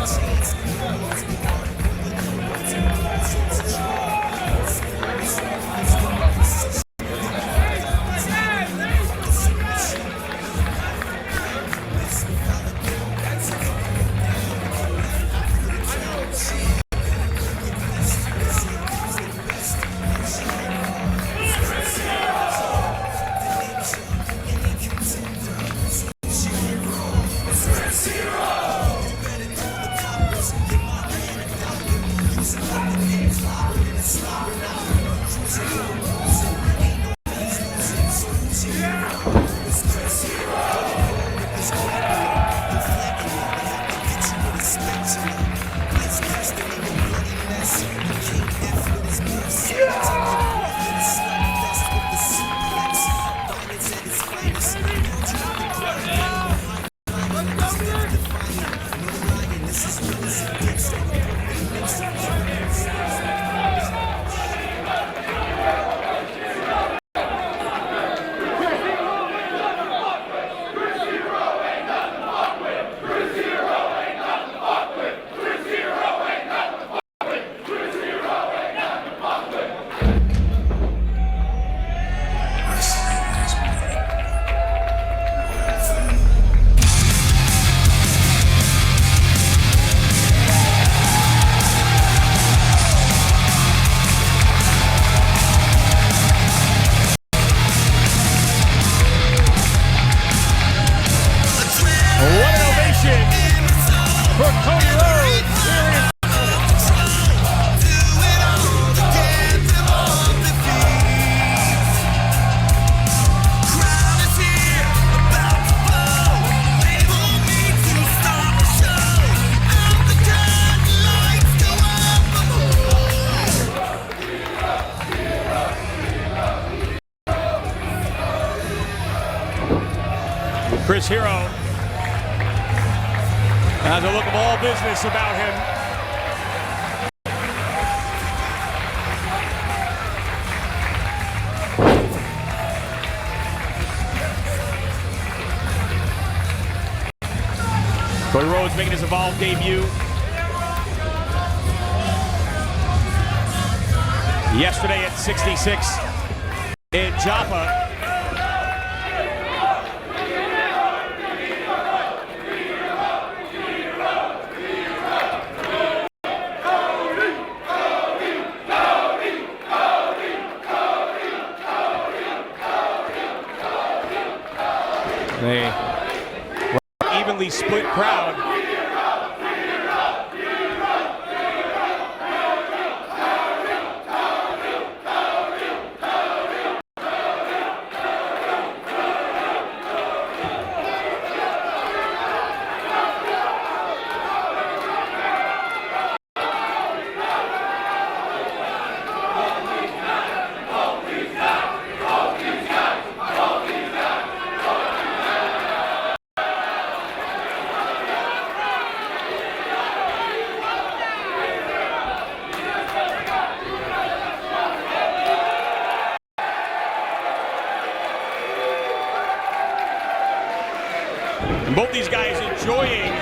Chris Hero has a look of all business about him. Cody Rhodes making his Evolve debut yesterday at 66 in Joppa. They were an evenly split crowd. And both these guys enjoying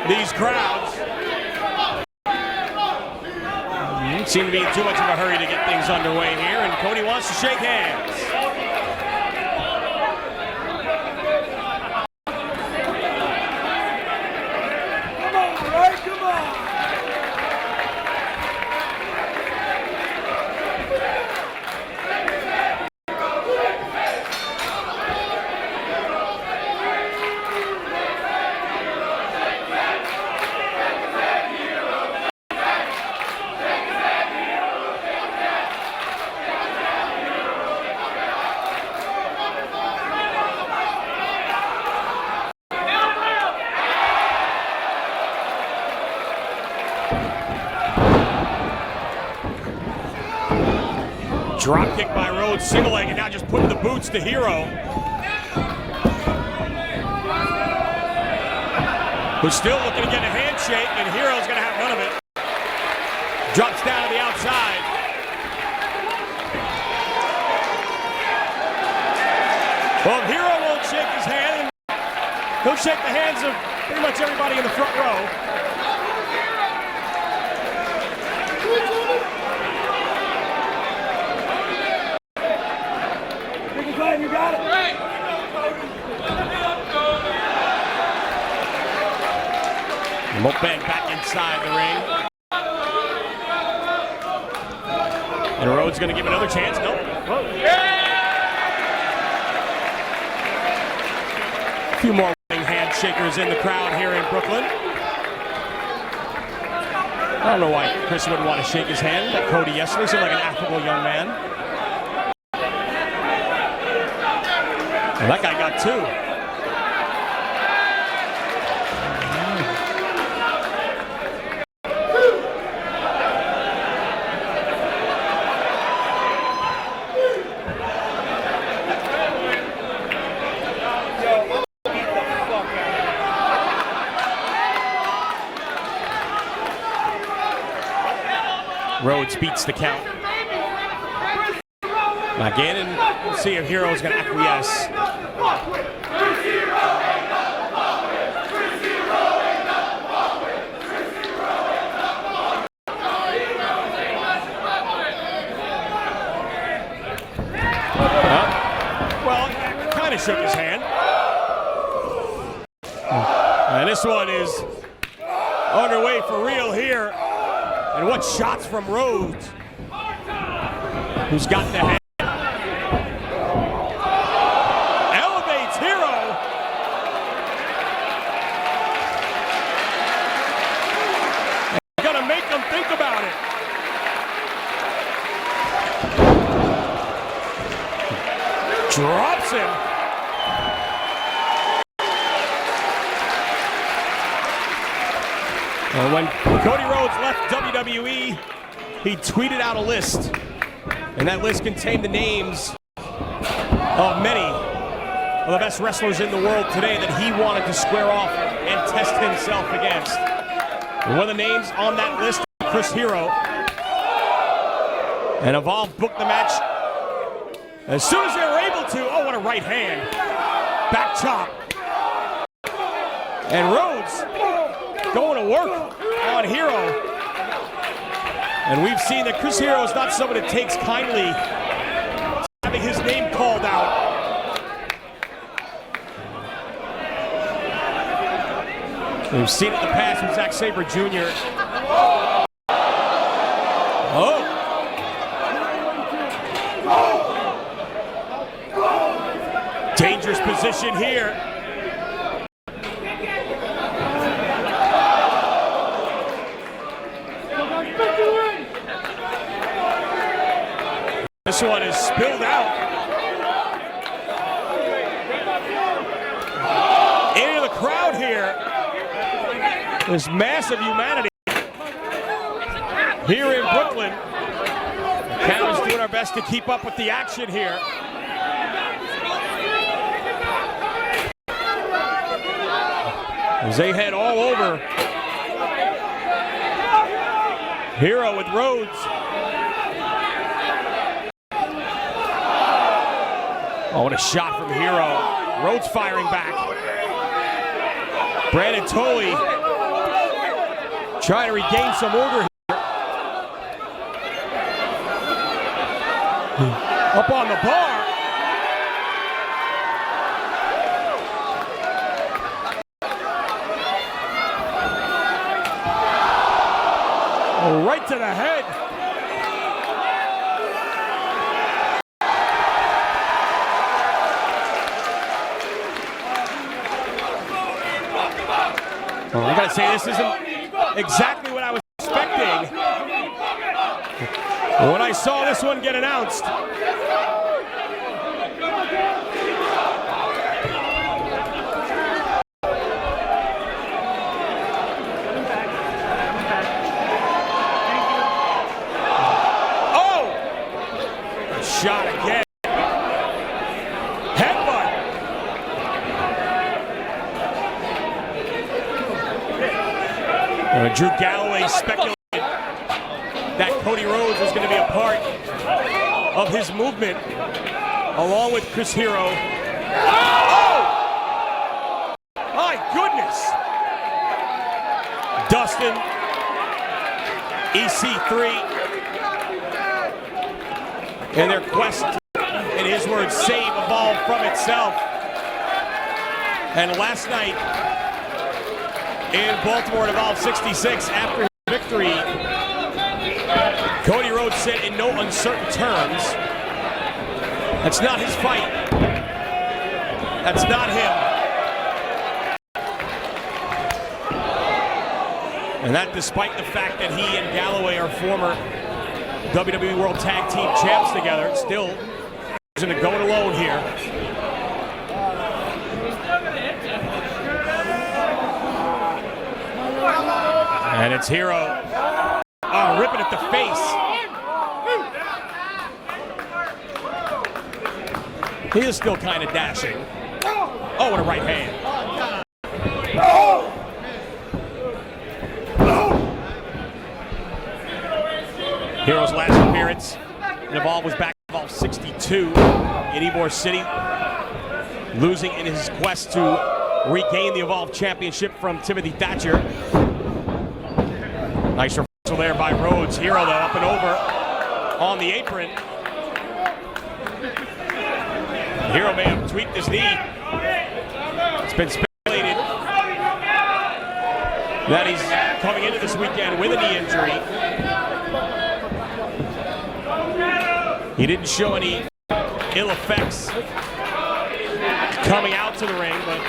these crowds. Seem to be in too much of a hurry to get things underway here, and Cody wants to shake hands. Come on, right? Come on. Drop kick by Rhodes, single leg, and now just putting the boots to Hero, who's still looking to get a handshake, and Hero's going to have none of it. Drops down to the outside. Well, if Hero won't shake his hand, he'll shake the hands of pretty much everybody in the front row. You got it. Moped back inside the ring. And Rhodes going to give another chance. Nope. A few more handshakers in the crowd here in Brooklyn. I don't know why Chris wouldn't want to shake his hand. Met Cody yesterday, seemed like an affable young man. Well, that guy got two. Rhodes beats the count. Again, and we'll see if Hero's going to acquiesce. Well, kind of shook his hand. And this one is underway for real here. And what shots from Rhodes, who's got the hand. Elevates Hero. And gonna make them think about it. Drops him. Well, when Cody Rhodes left WWE, he tweeted out a list, and that list contained the names of many of the best wrestlers in the world today that he wanted to square off and test himself against. And one of the names on that list is Chris Hero. And Evolve booked the match as soon as they were able to. Oh, what a right hand. Back chop. And Rhodes going to work on Hero. And we've seen that Chris Hero is not someone that takes kindly to having his name called out. We've seen it in the past with Zack Sabre Jr. Oh. Dangerous position here. This one is spilled out. Into the crowd here. There's massive humanity here in Brooklyn. Canada's doing our best to keep up with the action here. As they head all over. Hero with Rhodes. Oh, what a shot from Hero. Rhodes firing back. Brandon Tolley trying to regain some order here. Up on the bar. Oh, right to the head. Well, I gotta say, this isn't exactly what I was expecting when I saw this one get announced. Oh! Shot again. Drew Galloway speculated that Cody Rhodes was going to be a part of his movement, along with Chris Hero. Oh! My goodness! Dustin, EC3, in their quest, in his words, save Evolve from itself. And last night, in Baltimore at Evolve 66, after his victory, Cody Rhodes said in no uncertain terms, that's not his fight. That's not him. And that despite the fact that he and Galloway are former WWE World Tag Team Champs together, still he's going to go it alone here. And it's Hero. Oh, ripping at the face. He is still kind of dashing. Oh, what a right hand. Hero's last appearance in Evolve was back in Evolve 62 in Ybor City, losing in his quest to regain the Evolve Championship from Timothy Thatcher. Nice reversal there by Rhodes. Hero, though, up and over on the apron. Hero may have tweaked his knee. It's been speculated that he's coming into this weekend with a knee injury. He didn't show any ill effects coming out to the ring, but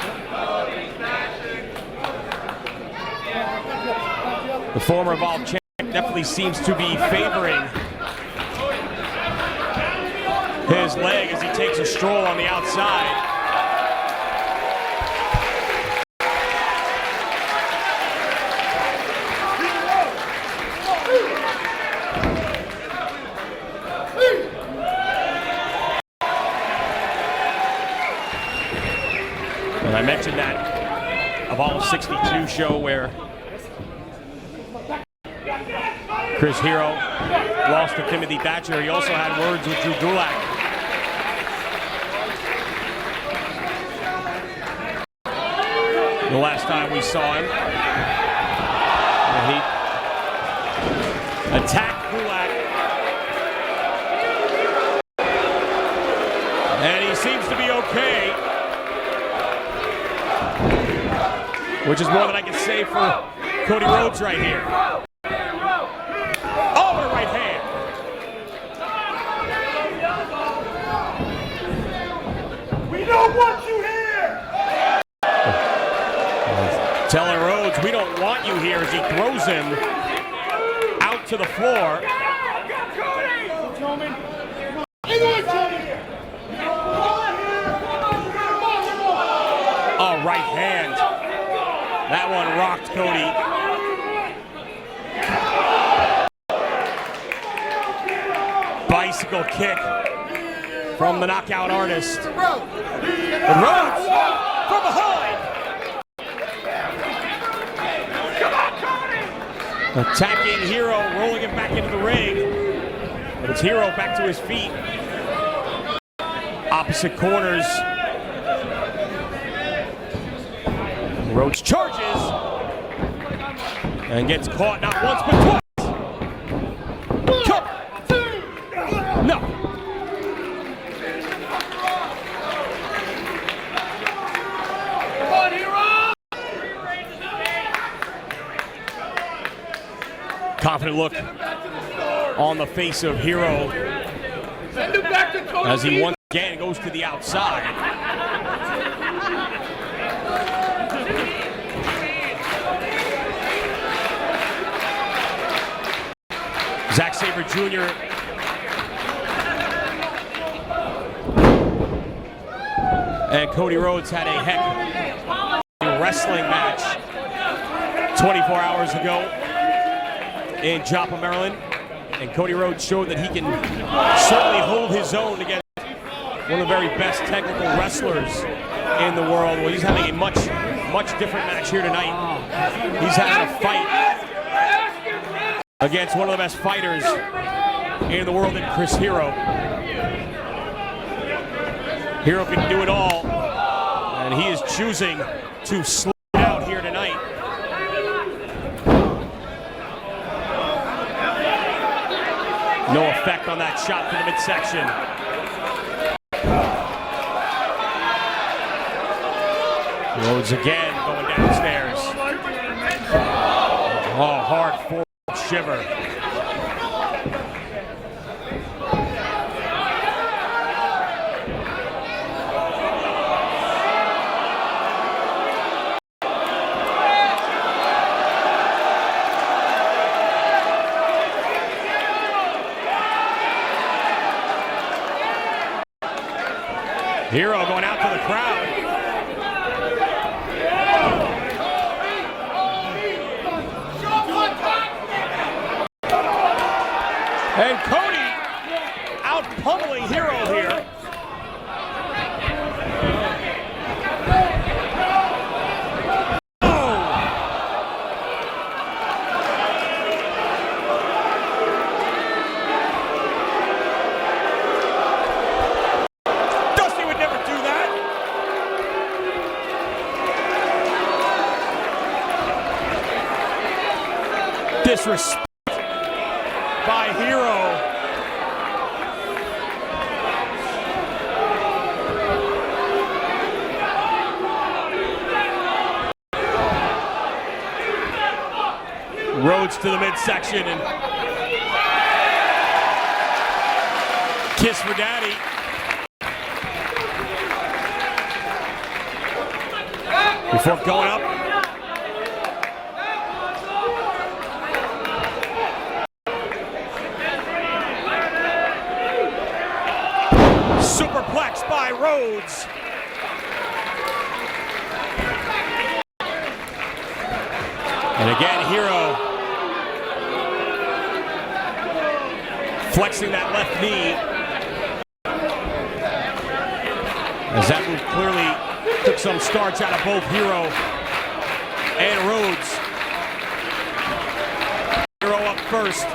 the former Evolve champ definitely seems to be favoring his leg as he takes a stroll on the outside. And I mentioned that Apollo 62 show where Chris Hero lost to Timothy Thatcher. He also had words with Drew Gulak. The last time we saw him, he attacked Gulak. And he seems to be okay. Which is more than I can say for Cody Rhodes right here. Oh, what a right hand. We don't want you here. Telling Rhodes, we don't want you here, as he throws him out to the floor. Oh, right hand. That one rocked Cody. Bicycle kick from the knockout artist. And Rhodes from behind. Attacking Hero, rolling him back into the ring. But it's Hero back to his feet. Opposite corners. Rhodes charges and gets caught not once but twice. Cover. No. Come on, Hero. Confident look on the face of Hero Send him back to Cody. as he once again goes to the outside. Zack Sabre Jr. and Cody Rhodes had a heck of a wrestling match 24 hours ago in Joppa, Maryland. And Cody Rhodes showed that he can certainly hold his own against one of the very best technical wrestlers in the world. Well, he's having a much different match here tonight. He's having a fight against one of the best fighters in the world, in Chris Hero. Hero can do it all, and he is choosing to slide out here tonight. No effect on that shot to the midsection. Rhodes again going downstairs. Oh, hard forward shiver. Hero going out to the crowd. And Cody out pummeling Hero here. Disrespect by Hero. Rhodes to the midsection and kiss for daddy. Before going up. Superplex by Rhodes. And again, Hero flexing that left knee. As that move clearly Took some starch out of both Hero and Rhodes. Hero up first.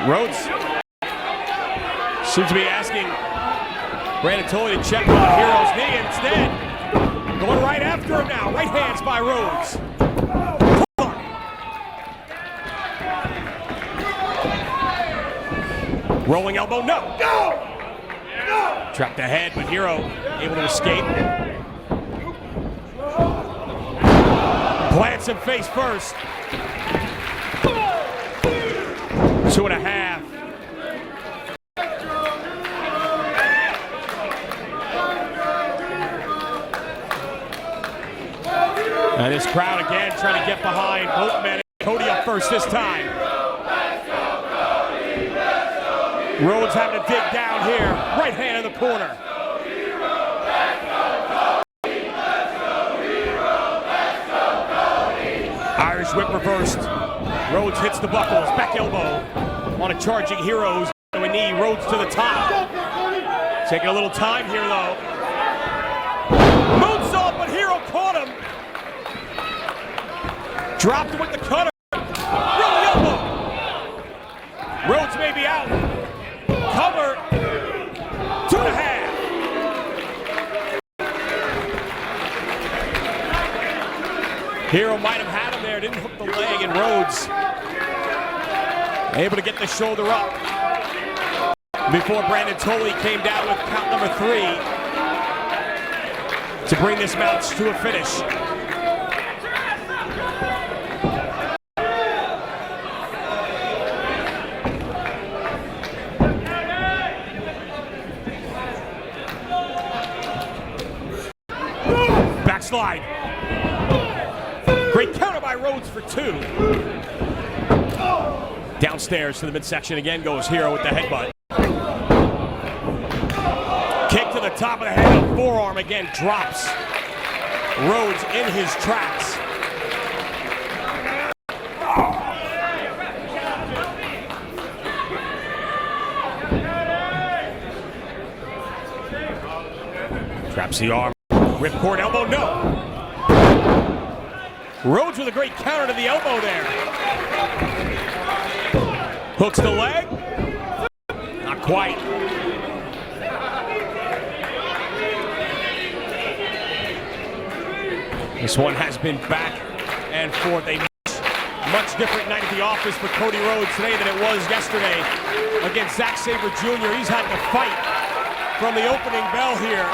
Rhodes seems to be asking Brandon Tolley to check on Hero's knee. Instead, going right after him now. Right hands by Rhodes. Rolling elbow, no! Trapped ahead, but Hero able to escape. Plants him face first. 2.5. And this crowd again trying to get behind both men. Cody up first this time. Rhodes having to dig down here. Right hand in the corner. Irish whip reversed. Rhodes hits the buckles. Back elbow on a charging Hero. To a knee. Rhodes to the top. Taking a little time here though. Moonsault, but Hero caught him. Dropped him with the cutter. Rolling elbow. Rhodes may be out. Cover. 2.5. Hero might have had him there. Didn't hook the leg, and Rhodes able to get the shoulder up before Brandon Tolley came down with count number 3 to bring this match to a finish. Backslide. Great counter by Rhodes for 2. Downstairs to the midsection again goes Hero with the headbutt. Kick to the top of the head, a forearm again drops. Rhodes in his tracks. Traps the arm. Ripcord elbow, no. Rhodes with a great counter to the elbow there. Hooks the leg. Not quite. This one has been back and forth. A much different night at the office for Cody Rhodes today than it was yesterday against Zack Sabre Jr. He's had to fight from the opening bell here.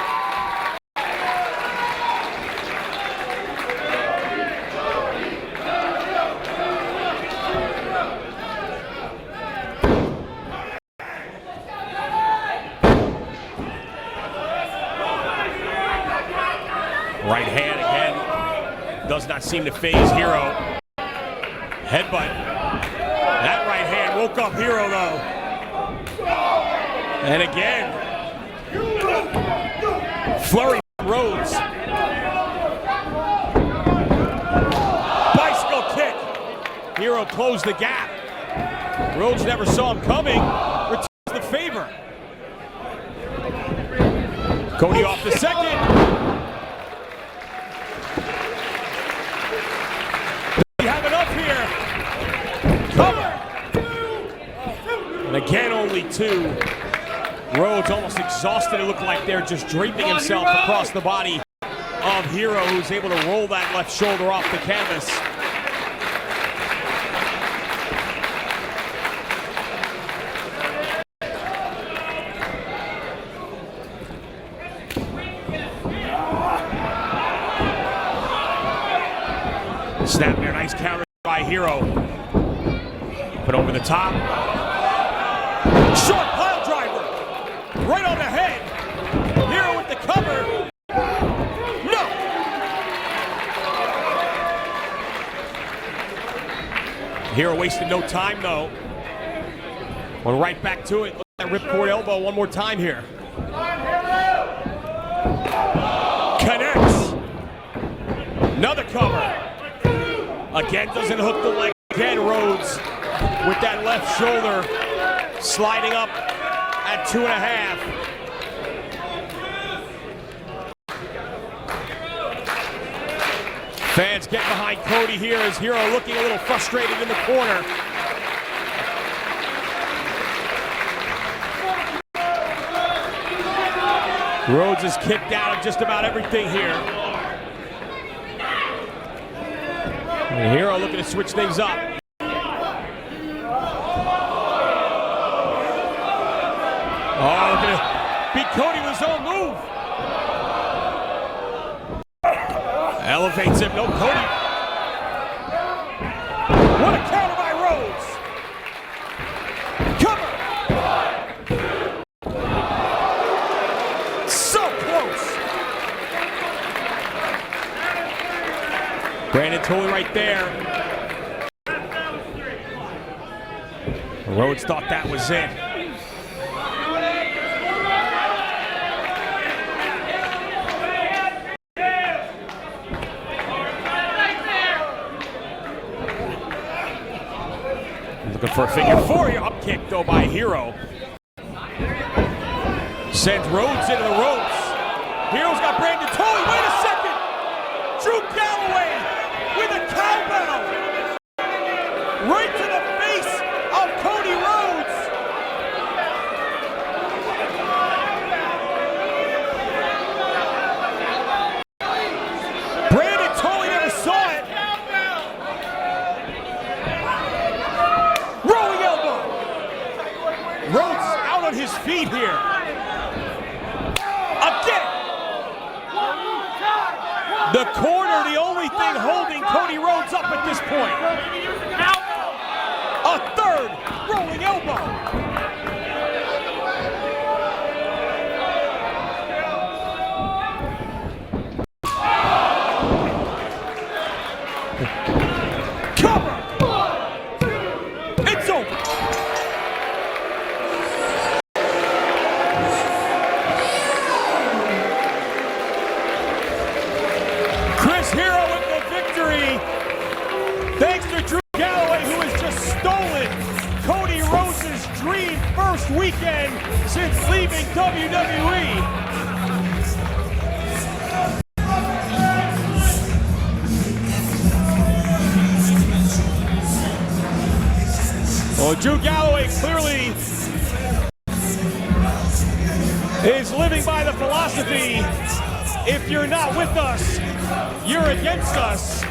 Right hand again does not seem to phase Hero. Headbutt. That right hand woke up Hero though. And again, flurry from Rhodes. Bicycle kick. Hero closed the gap. Rhodes never saw him coming. Returns the favor. Cody off the second. And again, only 2. Rhodes almost exhausted. It looked like they're just draping himself across the body of Hero, who's able to roll that left shoulder off the canvas. Snap there, nice counter by Hero. Put over the top. Short pile driver. Right on the head. Hero with the cover. No. Hero wasted no time though. Went right back to it. Look at that ripcord elbow one more time here. Connects. Another cover. Again, doesn't hook the leg. Again, Rhodes with that left shoulder sliding up at 2.5. Fans get behind Cody here as Hero looking a little frustrated in the corner. Rhodes is kicked out of just about everything here. And Hero looking to switch things up. Oh, looking to beat Cody with his own move. Elevates him, no Cody. What a counter by Rhodes. Cover. So close. Brandon Tully right there. Rhodes thought that was it. Looking for a figure four here. Up kick though by Hero. Sends Rhodes into the ropes. Hero's got Brandon Tully. Wait a second. Drew Galloway with a cowbell. Right to the face of Cody Rhodes. Brandon Tully never saw it. Rolling elbow. Rhodes out on his feet here. Again. The corner, the only thing holding Cody Rhodes up at this point. A third rolling elbow. Cover. It's over. Chris Hero with the victory. Thanks to Drew Galloway, who has just stolen Cody Rhodes' dream first weekend since leaving WWE. Well, Drew Galloway clearly is living by the philosophy, if you're not with us, you're against us.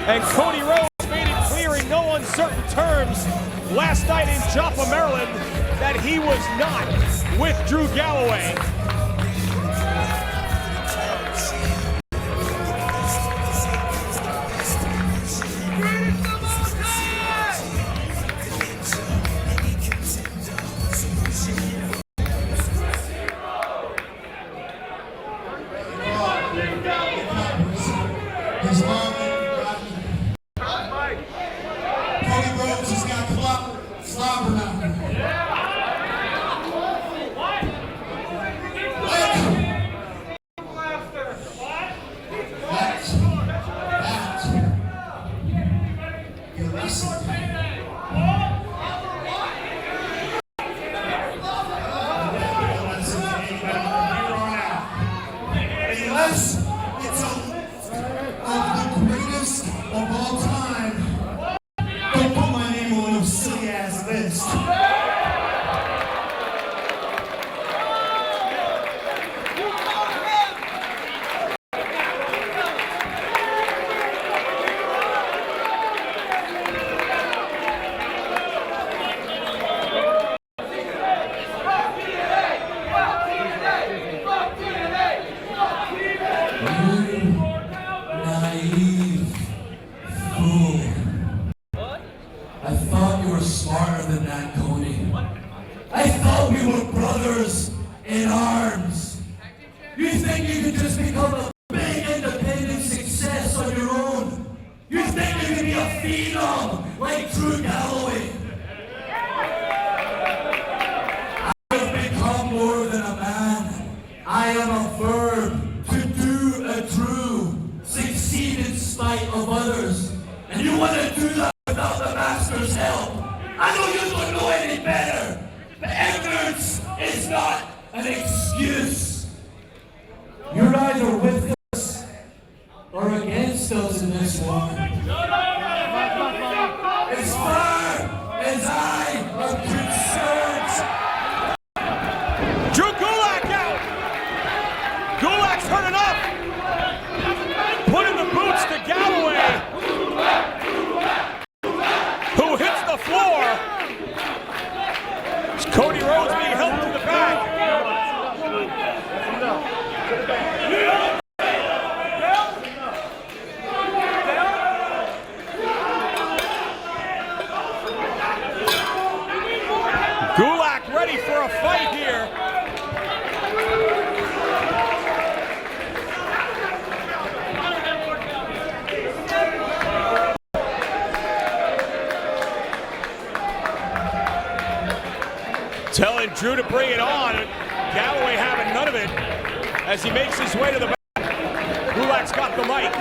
And Cody Rhodes made it clear in no uncertain terms last night in Joppa, Maryland, that he was not with Drew Galloway. His mom, Cody Rhodes has got slobber now. Unless it's of the greatest of all time, don't put my name on no silly ass list. Naive fool. I thought you were smarter than that, Cody. I thought we were brothers in arms. You think you could just become a big independent success on your own? You think you can be a phenom like Drew Galloway? I have become more than a man. I am a verb. To do a Drew, succeed in spite of others. And you want to do that without the Master's help. either with us or against us in this war. As far as I am concerned, Drew Gulak out. Gulak's hurt enough. Putting the boots to Galloway, who hits the floor. It's Cody Rhodes being helped to the back. Gulak ready for a fight here. Telling Drew to bring it on. Galloway having none of it as he makes his way to the back. Gulak's got the mic.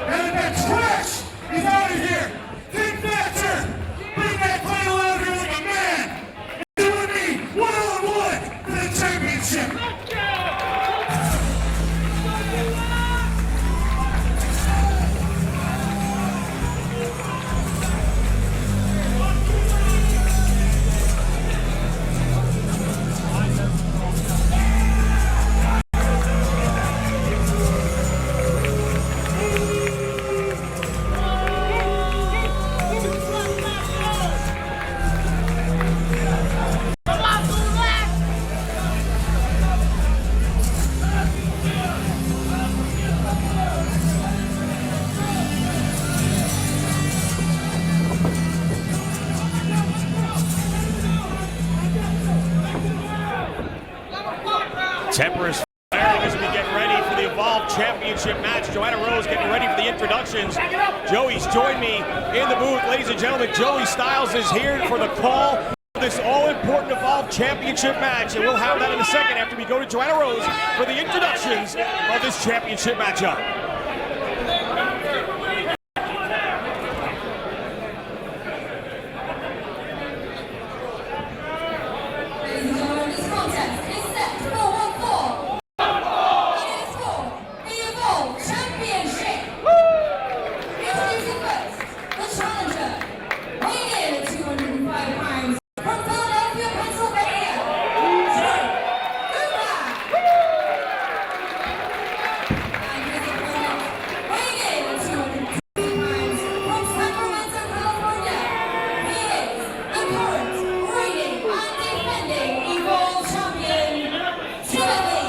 And that trash is out of here. Tim Thatcher, bring that title out here like a man. And you and me, one-on-one for the championship. Temper's firing as we get ready for the Evolve Championship match. Joanna Rose getting ready for the introductions. Joey's joined me in the booth. Ladies and gentlemen, Joey Styles is here for the call for this all-important Evolve Championship match. And we'll have that in a second after we go to Joanna Rose for the introductions of this championship matchup. Ladies and gentlemen, this contest is set for one fall. It is for the Evolve Championship. Introducing first, the challenger, weighing in at 205 pounds, from Philadelphia, Pennsylvania, Drew Gulak. And his opponent, weighing in at 202 pounds, from Sacramento, California, he is the current reigning and defending Evolve champion, Timothy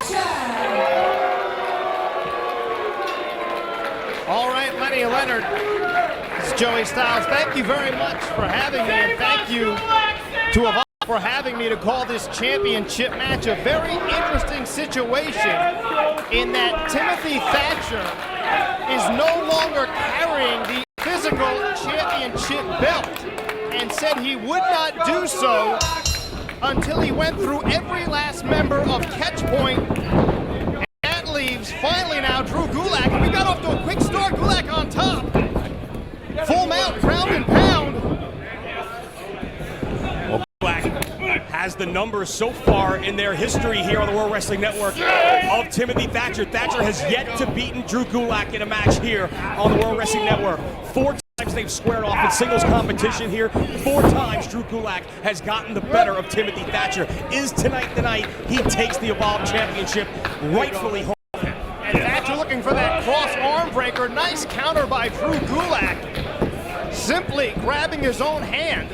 Thatcher. All right, Lenny Leonard. This is Joey Styles. Thank you very much for having me, and thank you to Evolve for having me to call this championship match. A very interesting situation in that Timothy Thatcher is no longer carrying the physical championship belt and said he would not do so until he went through every last member of Catchpoint. And that leaves finally now Drew Gulak, and we got off to a quick start. Gulak on top. Full mount, ground and pound. Gulak has the numbers so far in their history here on the World Wrestling Network of Timothy Thatcher. Thatcher has yet to beat Drew Gulak in a match here on the World Wrestling Network. 4 times they've squared off in singles competition here. 4 times Drew Gulak has gotten the better of Timothy Thatcher. Is tonight the night he takes the Evolve Championship rightfully home? And Thatcher looking for that cross arm breaker. Nice counter by Drew Gulak. Simply grabbing his own hand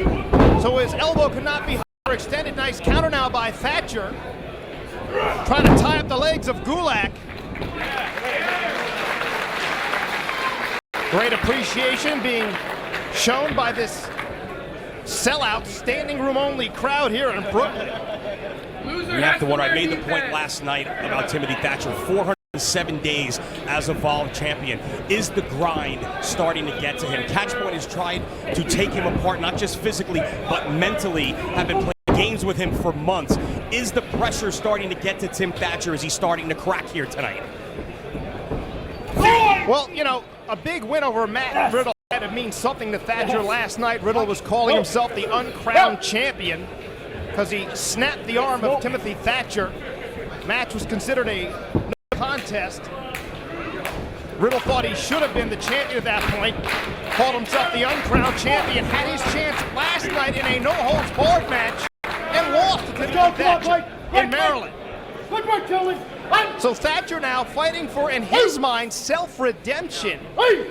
so his elbow could not be extended. Nice counter now by Thatcher. Trying to tie up the legs of Gulak. Great appreciation being shown by this sellout, standing room only crowd here in Brooklyn. You have to wonder, I made the point last night about Timothy Thatcher, 407 days as Evolve champion. Is the grind starting to get to him? Catchpoint has tried to take him apart, not just physically, but mentally, have been playing games with him for months. Is the pressure starting to get to Tim Thatcher? Is he starting to crack here tonight? Well, you know, a big win over Matt Riddle had to mean something to Thatcher last night. Riddle was calling himself the uncrowned champion because he snapped the arm of Timothy Thatcher. Match was considered a no contest. Riddle thought he should have been the champion at that point. Called himself the uncrowned champion. Had his chance last night in a no-holds-barred match and lost to Timothy Thatcher in Maryland. Good work, Tilly. So Thatcher now fighting for, in his mind, self-redemption.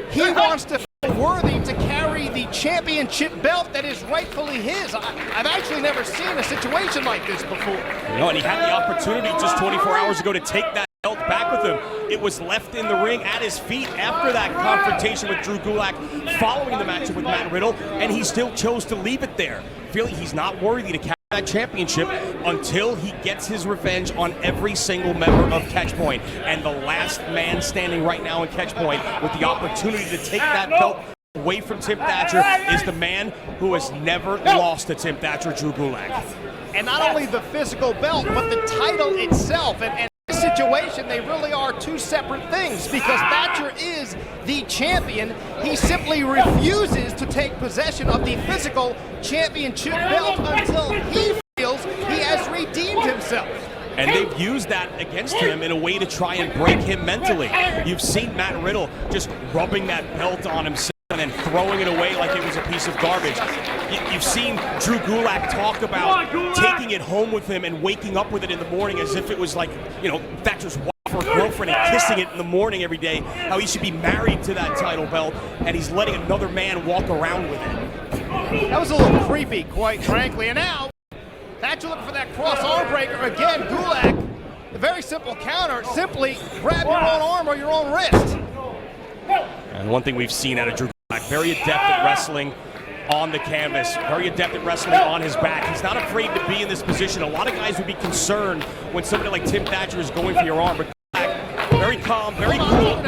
He wants to feel worthy to carry the championship belt that is rightfully his. I've actually never seen a situation like this before. You know, and he had the opportunity just 24 hours ago to take that belt back with him. It was left in the ring at his feet after that confrontation with Drew Gulak following the matchup with Matt Riddle, and he still chose to leave it there, feeling he's not worthy to carry that championship until he gets his revenge on every single member of Catchpoint. And the last man standing right now in Catchpoint with the opportunity to take that belt away from Tim Thatcher is the man who has never lost to Tim Thatcher, Drew Gulak. And not only the physical belt, but the title itself. And in this situation, they really are two separate things because Thatcher is the champion. He simply refuses to take possession of the physical championship belt until he feels he has redeemed himself. And they've used that against him in a way to try and break him mentally. You've seen Matt Riddle just rubbing that belt on himself and then throwing it away like it was a piece of garbage. You've seen Drew Gulak talk about taking it home with him and waking up with it in the morning as if it was like, you know, Thatcher's wife or girlfriend and kissing it in the morning every day, how he should be married to that title belt, and he's letting another man walk around with it. That was a little creepy, quite frankly. And now, Thatcher looking for that cross arm breaker. Again, Gulak, the very simple counter, simply grab your own arm or your own wrist. And one thing we've seen out of Drew Gulak, very adept at wrestling on the canvas, very adept at wrestling on his back. He's not afraid to be in this position. A lot of guys would be concerned when somebody like Tim Thatcher is going for your arm, but Gulak, very calm, very cool.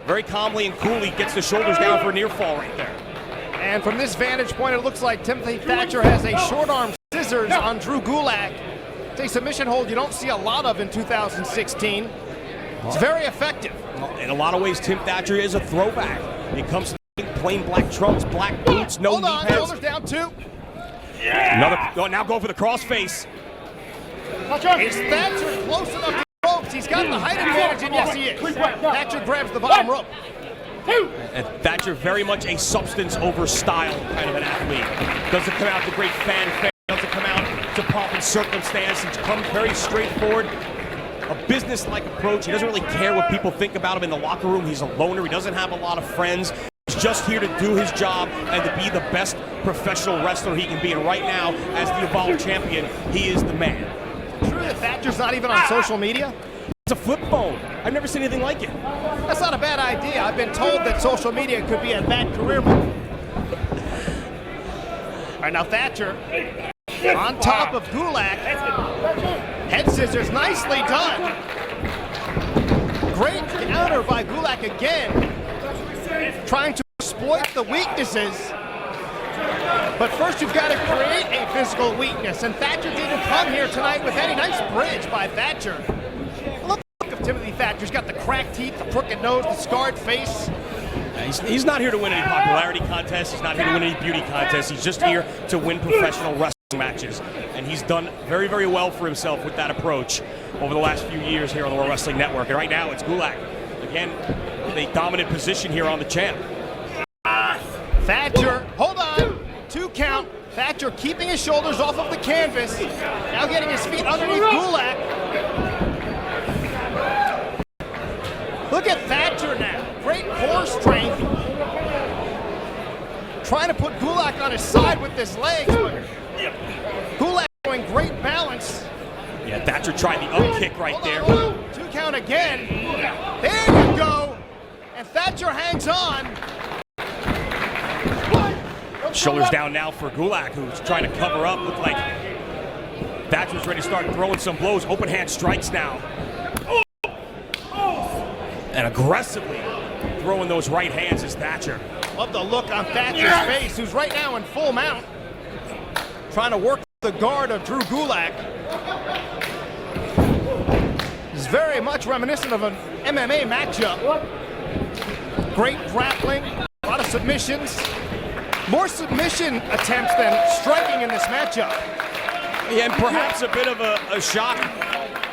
Very calmly and coolly gets the shoulders down for a near fall right there. And from this vantage point, it looks like Timothy Thatcher has a short arm scissors on Drew Gulak. It's a submission hold you don't see a lot of in 2016. It's very effective. In a lot of ways, Tim Thatcher is a throwback. It comes in plain black trunks, black boots, no knee pads. Shoulders down two. Now go for the crossface. Is Thatcher close enough to the ropes? He's got the height advantage, and yes, he is. Thatcher grabs the bottom rope. And Thatcher very much a substance over style kind of an athlete. Doesn't come out to great fanfare, doesn't come out to pomp and circumstance. He comes very straightforward. A business-like approach. He doesn't really care what people think about him in the locker room. He's a loner. He doesn't have a lot of friends. He's just here to do his job and to be the best professional wrestler he can be. And right now, as the Evolve champion, he is the man. True that Thatcher's not even on social media? It's a flip phone. I've never seen anything like it. That's not a bad idea. I've been told that social media could be a bad career move. All right, now Thatcher on top of Gulak. Head scissors, nicely done. Great counter by Gulak again. Trying to exploit the weaknesses. But first you've got to create a physical weakness. And Thatcher didn't come here tonight with any. Nice bridge by Thatcher. Look of Timothy Thatcher. He's got the cracked teeth, the crooked nose, the scarred face. He's not here to win any popularity contests. He's not here to win any beauty contests. He's just here to win professional wrestling matches. And he's done very, very well for himself with that approach over the last few years here on the World Wrestling Network. And right now it's Gulak. Again, the dominant position here on the champ. Thatcher, hold on. 2 count. Thatcher keeping his shoulders off of the canvas. Now getting his feet underneath Gulak. Look at Thatcher now. Great core strength. Trying to put Gulak on his side with his legs. Gulak showing great balance. Yeah, Thatcher tried the up kick right there. 2 count again. There you go. And Thatcher hangs on. Shoulders down now for Gulak, who's trying to cover up. Looked like Thatcher's ready to start throwing some blows. Open hand strikes now. And aggressively throwing those right hands is Thatcher. Love the look on Thatcher's face, who's right now in full mount. Trying to work the guard of Drew Gulak. It's very much reminiscent of an MMA matchup. Great grappling, a lot of submissions. More submission attempts than striking in this matchup. Yeah, and perhaps a bit of a shock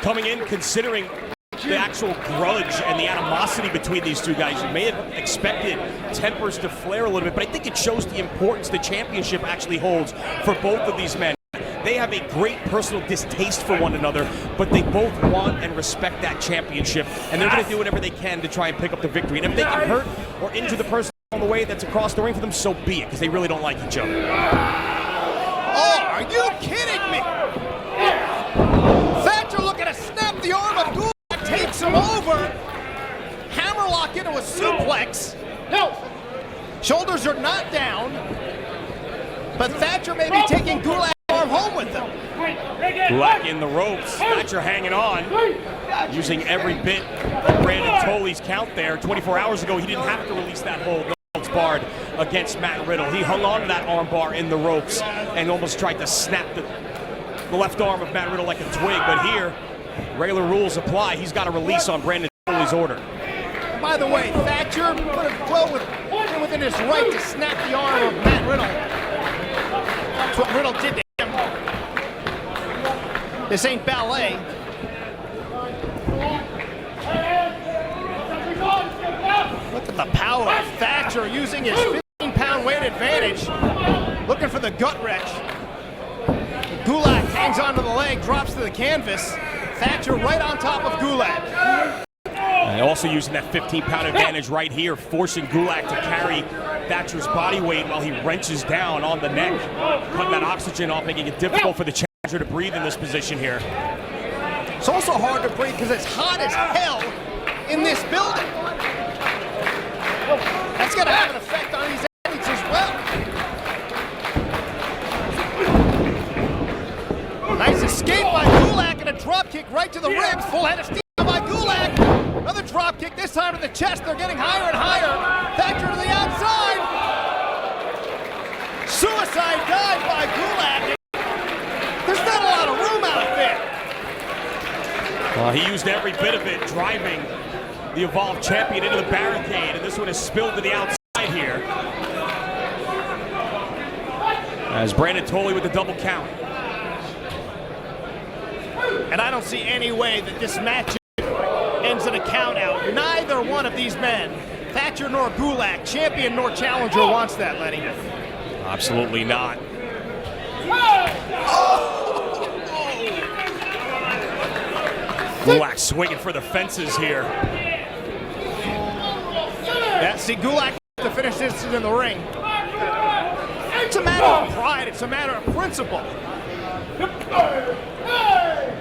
coming in, considering the actual grudge and the animosity between these two guys. You may have expected tempers to flare a little bit, but I think it shows the importance the championship actually holds for both of these men. They have a great personal distaste for one another, but they both want and respect that championship, and they're going to do whatever they can to try and pick up the victory. And if they can hurt or injure the person on the way that's across the ring for them, so be it, because they really don't like each other. Oh, are you kidding me? Thatcher looking to snap the arm of Gulak, takes him over. Hammerlock into a suplex. No. Shoulders are not down, but Thatcher may be taking Gulak's arm home with him. Gulak in the ropes, Thatcher hanging on, using every bit of Brandon Toley's count there. 24 hours ago, he didn't have to release that hold. No holds barred against Matt Riddle. He hung on to that arm bar in the ropes and almost tried to snap the left arm of Matt Riddle like a twig, but here, regular rules apply. He's got a release on Brandon Toley's order. By the way, Thatcher put it well within his right to snap the arm of Matt Riddle. That's what Riddle did to him. This ain't ballet. Look at the power of Thatcher using his 15-pound weight advantage. Looking for the gut wrench. Gulak hangs onto the leg, drops to the canvas. Thatcher right on top of Gulak. And also using that 15-pound advantage right here, forcing Gulak to carry Thatcher's body weight while he wrenches down on the neck, cutting that oxygen off, making it difficult for the challenger to breathe in this position here. It's also hard to breathe because it's hot as hell in this building. That's going to have an effect on these athletes as well. Nice escape by Gulak and a drop kick right to the ribs. Full head of steam by Gulak. Another drop kick, this time to the chest. They're getting higher and higher. Thatcher to the outside. Suicide dive by Gulak. There's not a lot of room out there. Well, he used every bit of it, driving the Evolve champion into the barricade, and this one is spilled to the outside here. As Brandon Toley with the double count. And I don't see any way that this match ends in a count out. Neither one of these men, Thatcher nor Gulak, champion nor challenger, wants that, Lenny. Absolutely not. Gulak swinging for the fences here. See, Gulak to finish this in the ring. It's a matter of pride. It's a matter of principle.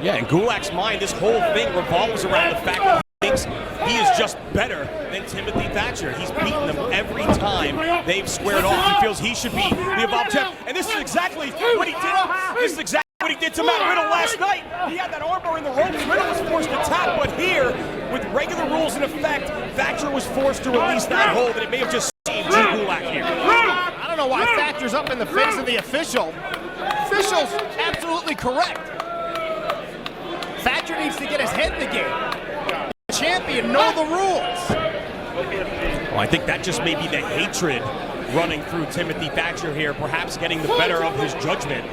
Yeah, in Gulak's mind, this whole thing revolves around the fact that he thinks he is just better than Timothy Thatcher. He's beaten them every time they've squared off. He feels he should be the Evolve champ. And this is exactly what he did. This is exactly what he did to Matt Riddle last night. He had that armbar in the ropes. Riddle was forced to tap, but here, with regular rules in effect, Thatcher was forced to release that hold, and it may have just saved Drew Gulak here. I don't know why Thatcher's up in the face of the official. Official's absolutely correct. Thatcher needs to get his head in the game. The champion, know the rules. Well, I think that just may be the hatred running through Timothy Thatcher here, perhaps getting the better of his judgment.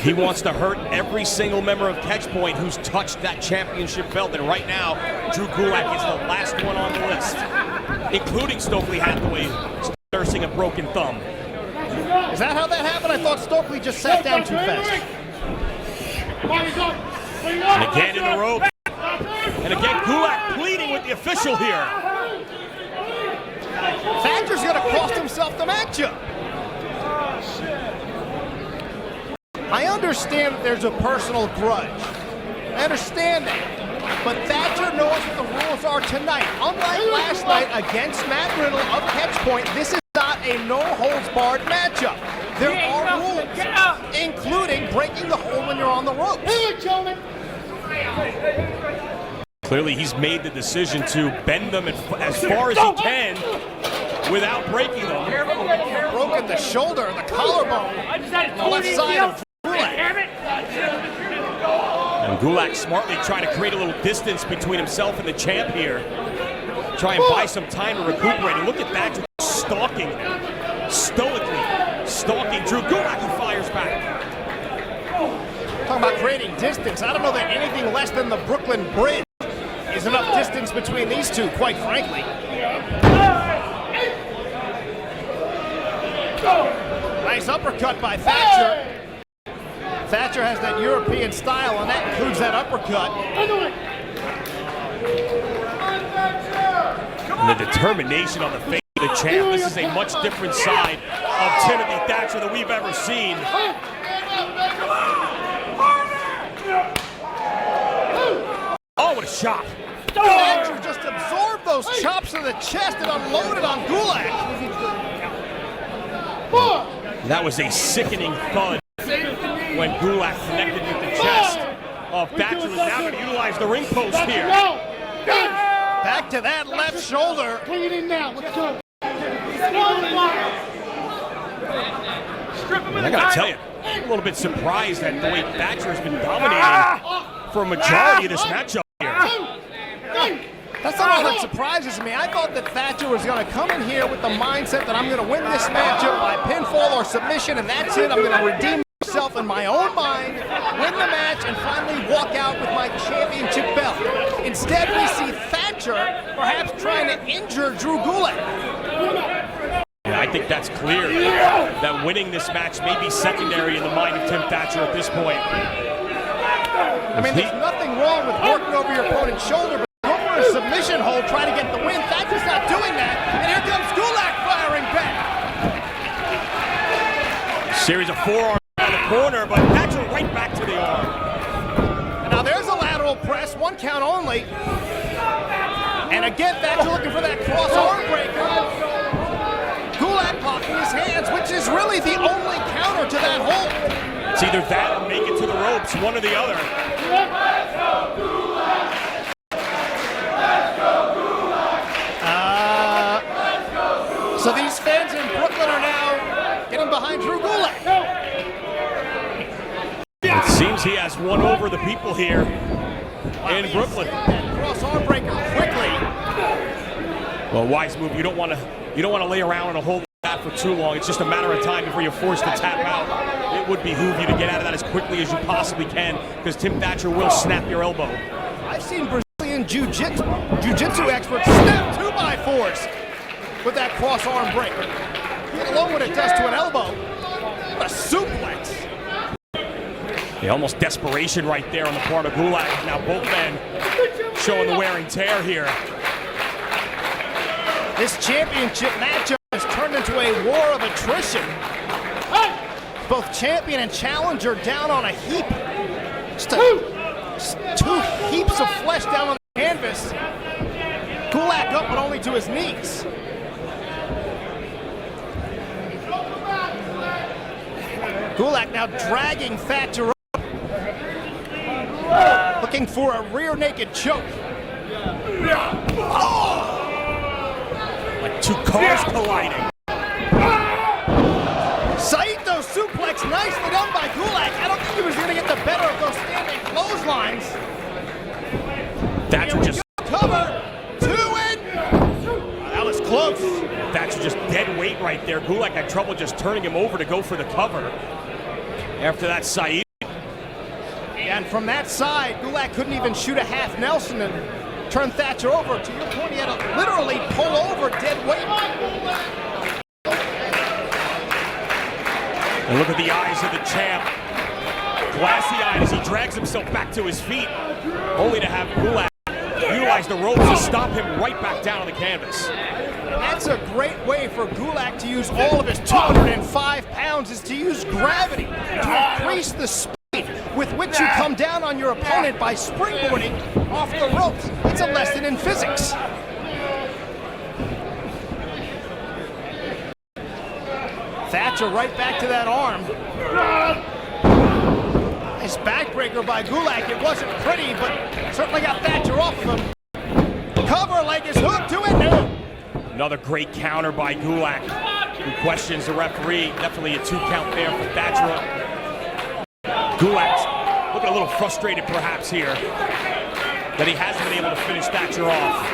He wants to hurt every single member of Catchpoint who's touched that championship belt, and right now, Drew Gulak is the last one on the list, including Stokely Hathaway nursing a broken thumb. Is that how that happened? I thought Stokely just sat down too fast. And again in the rope. And again, Gulak pleading with the official here. Thatcher's gonna cost himself the matchup. I understand that there's a personal grudge. I understand that. But Thatcher knows what the rules are tonight. Unlike last night against Matt Riddle of Catchpoint, this is not a no-holds-barred matchup. There are rules, including breaking the hold when you're on the ropes. Clearly, he's made the decision to bend them as far as he can without breaking them. Broken the shoulder, the collarbone, the left side of Gulak. And Gulak smartly trying to create a little distance between himself and the champ here. Try and buy some time to recuperate. And look at Thatcher stalking him. Stoically stalking Drew Gulak, who fires back. Talking about creating distance. I don't know that anything less than the Brooklyn Bridge is enough distance between these two, quite frankly. Nice uppercut by Thatcher. Thatcher has that European style, and that includes that uppercut. And the determination on the face of the champ. This is a much different side of Timothy Thatcher than we've ever seen. Oh, what a shot. Thatcher just absorbed those chops to the chest and unloaded on Gulak. That was a sickening thud when Gulak connected with the chest. Oh, Thatcher is now going to utilize the ring post here. Back to that left shoulder. Bring it in now. Let's go. I got to tell you, I'm a little bit surprised at the way Thatcher has been dominating for a majority of this matchup here. That's not all that surprises me. I thought that Thatcher was going to come in here with the mindset that I'm going to win this matchup by pinfall or submission, and that's it. I'm going to redeem myself in my own mind, win the match, and finally walk out with my championship belt. Instead, we see Thatcher perhaps trying to injure Drew Gulak. Yeah, I think that's clear that winning this match may be secondary in the mind of Tim Thatcher at this point. I mean, there's nothing wrong with working over your opponent's shoulder, but go for a submission hold, try to get the win. Thatcher's not doing that, and here comes Gulak firing back. Series of forearms on the corner, but Thatcher right back to the arm. And now there's a lateral press, 1 count only. And again, Thatcher looking for that cross arm breaker. Gulak locking his hands, which is really the only counter to that hold. It's either that or make it to the ropes, one or the other. So these fans in Brooklyn are now getting behind Drew Gulak. It seems he has won over the people here in Brooklyn. That cross arm breaker quickly. Well, wise move. You don't want to lay around in a hold like that for too long. It's just a matter of time before you're forced to tap out. It would behoove you to get out of that as quickly as you possibly can, because Tim Thatcher will snap your elbow. I've seen Brazilian jiu-jitsu experts snap 2x4s with that cross arm breaker. Let alone what it does to an elbow. What a suplex. Yeah, almost desperation right there on the part of Gulak. Now both men showing the wear and tear here. This championship matchup has turned into a war of attrition. Both champion and challenger down on a heap. Just 2 heaps of flesh down on the canvas. Gulak up, but only to his knees. Gulak now dragging Thatcher up. Looking for a rear naked choke. Oh! Like 2 cars colliding. Saito suplex, nicely done by Gulak. I don't think he was going to get the better of those standing clotheslines. Thatcher just Cover, 2 in. That was close. Thatcher just dead weight right there. Gulak had trouble just turning him over to go for the cover. After that, Saito. And from that side, Gulak couldn't even shoot a half Nelson and turn Thatcher over. To your point, he had to literally pull over dead weight. And look at the eyes of the champ. Glassy-eyed as he drags himself back to his feet, only to have Gulak utilize the ropes to stop him right back down on the canvas. That's a great way for Gulak to use all of his 205 pounds, is to use gravity to increase the speed with which you come down on your opponent by springboarding off the ropes. It's a lesson in physics. Thatcher right back to that arm. Nice backbreaker by Gulak. It wasn't pretty, but certainly got Thatcher off of him. Cover leg is hooked to it. No. Another great counter by Gulak, who questions the referee. Definitely a 2 count there for Thatcher. Gulak's looking a little frustrated perhaps here that he hasn't been able to finish Thatcher off.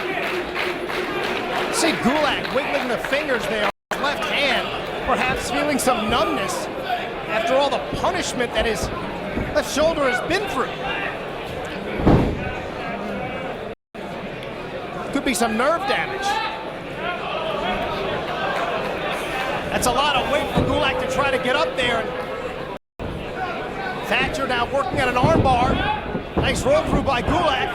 See Gulak wiggling the fingers there on his left hand, perhaps feeling some numbness after all the punishment that his left shoulder has been through. Could be some nerve damage. That's a lot of weight for Gulak to try to get up there. Thatcher now working at an armbar. Nice roll through by Gulak.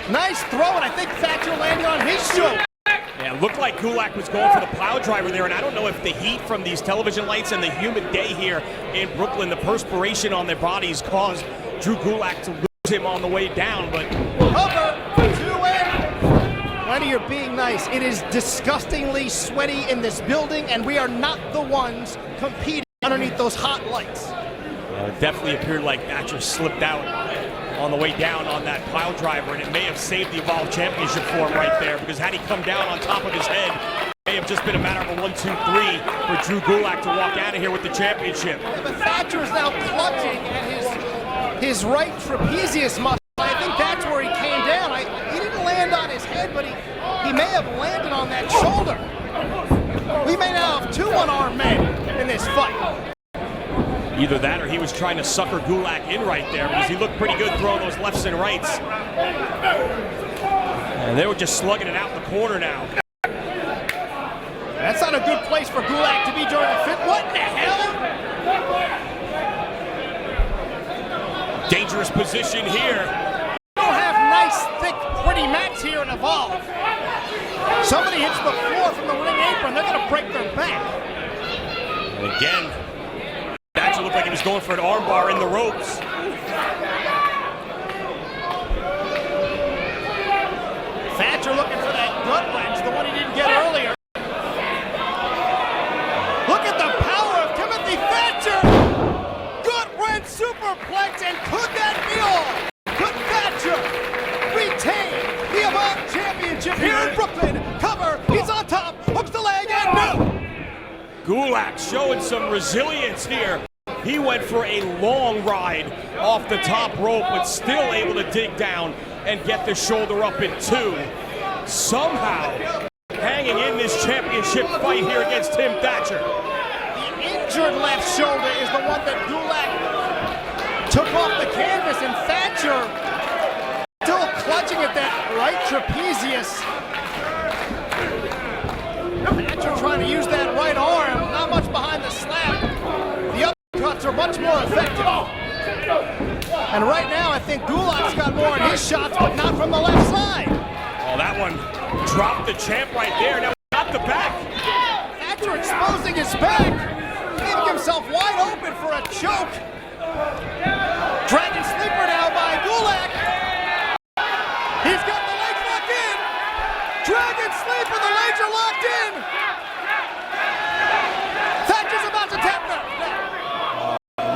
Nice throw, and I think Thatcher landing on his shoulder. Yeah, it looked like Gulak was going for the plow driver there, and I don't know if the heat from these television lights and the humid day here in Brooklyn, the perspiration on their bodies caused Drew Gulak to lose him on the way down, but... Cover, 2-in. Lenny, you're being nice. It is disgustingly sweaty in this building, and we are not the ones competing underneath those hot lights. It definitely appeared like Thatcher slipped out on the way down on that plow driver, and it may have saved the Evolve Championship for him right there, because had he come down on top of his head, it may have just been a matter of a 1, 2, 3 for Drew Gulak to walk out of here with the championship. Yeah, but Thatcher is now clutching at his right trapezius muscle. I think that's where he came down. He didn't land on his head, but he may have landed on that shoulder. We may now have 2 one-armed men in this fight. Either that or he was trying to sucker Gulak in right there, because he looked pretty good throwing those lefts and rights. And they were just slugging it out in the corner now. That's not a good place for Gulak to be during the fit. What in the hell? Dangerous position here. We don't have nice, thick, pretty mats here in Evolve. Somebody hits the floor from the ring apron, they're going to break their back. And again, Thatcher looked like he was going for an armbar in the ropes. Thatcher looking for that gut wrench, the one he didn't get earlier. Look at the power of Timothy Thatcher! Gut wrench superplex, and could that be all? Could Thatcher retain the Evolve Championship here in Brooklyn? Cover, he's on top, hooks the leg, and no! Gulak showing some resilience here. He went for a long ride off the top rope, but still able to dig down and get the shoulder up in 2. Somehow hanging in this championship fight here against Tim Thatcher. The injured left shoulder is the one that Gulak took off the canvas, and Thatcher still clutching at that right trapezius. Thatcher trying to use that right arm, not much behind the slap. The uppercuts are much more effective. And right now, I think Gulak's got more in his shots, but not from the left side. Oh, that one dropped the champ right there. Now got the back. Thatcher exposing his back, leaving himself wide open for a choke. Dragon sleeper now by Gulak. He's got the legs locked in. Dragon sleeper, the legs are locked in. Thatcher's about to tap them.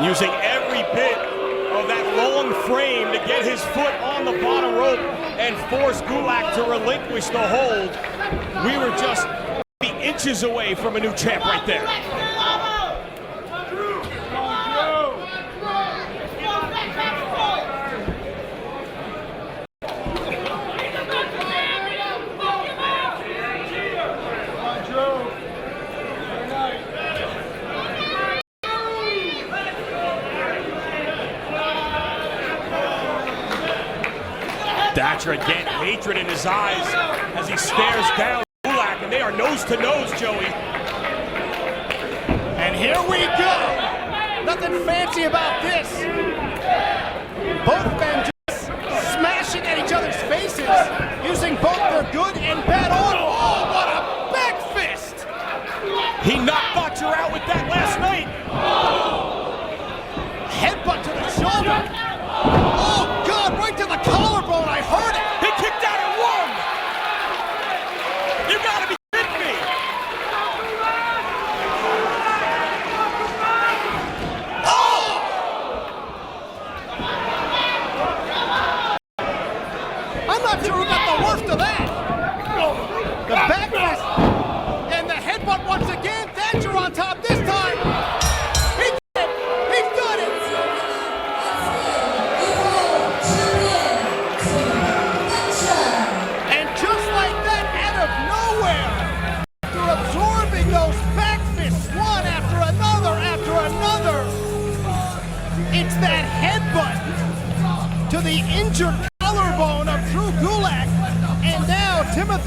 Using every bit of that long frame to get his foot on the bottom rope and force Gulak to relinquish the hold. We were just inches away from a new champ right there. Thatcher again, hatred in his eyes as he stares down Gulak, and they are nose to nose, Joey. And here we go. Nothing fancy about this. Both men just smashing at each other's faces, using both their good and bad order. Oh, what a back fist! He knocked Thatcher out with that last night. Headbutt to the shoulder. Oh, God, right to the collarbone. I heard it. He kicked out at 1. You gotta be kidding me. Oh! I'm not sure who got the worst of that. The back fist and the headbutt once again. Thatcher on top this time. He did it. He's done it.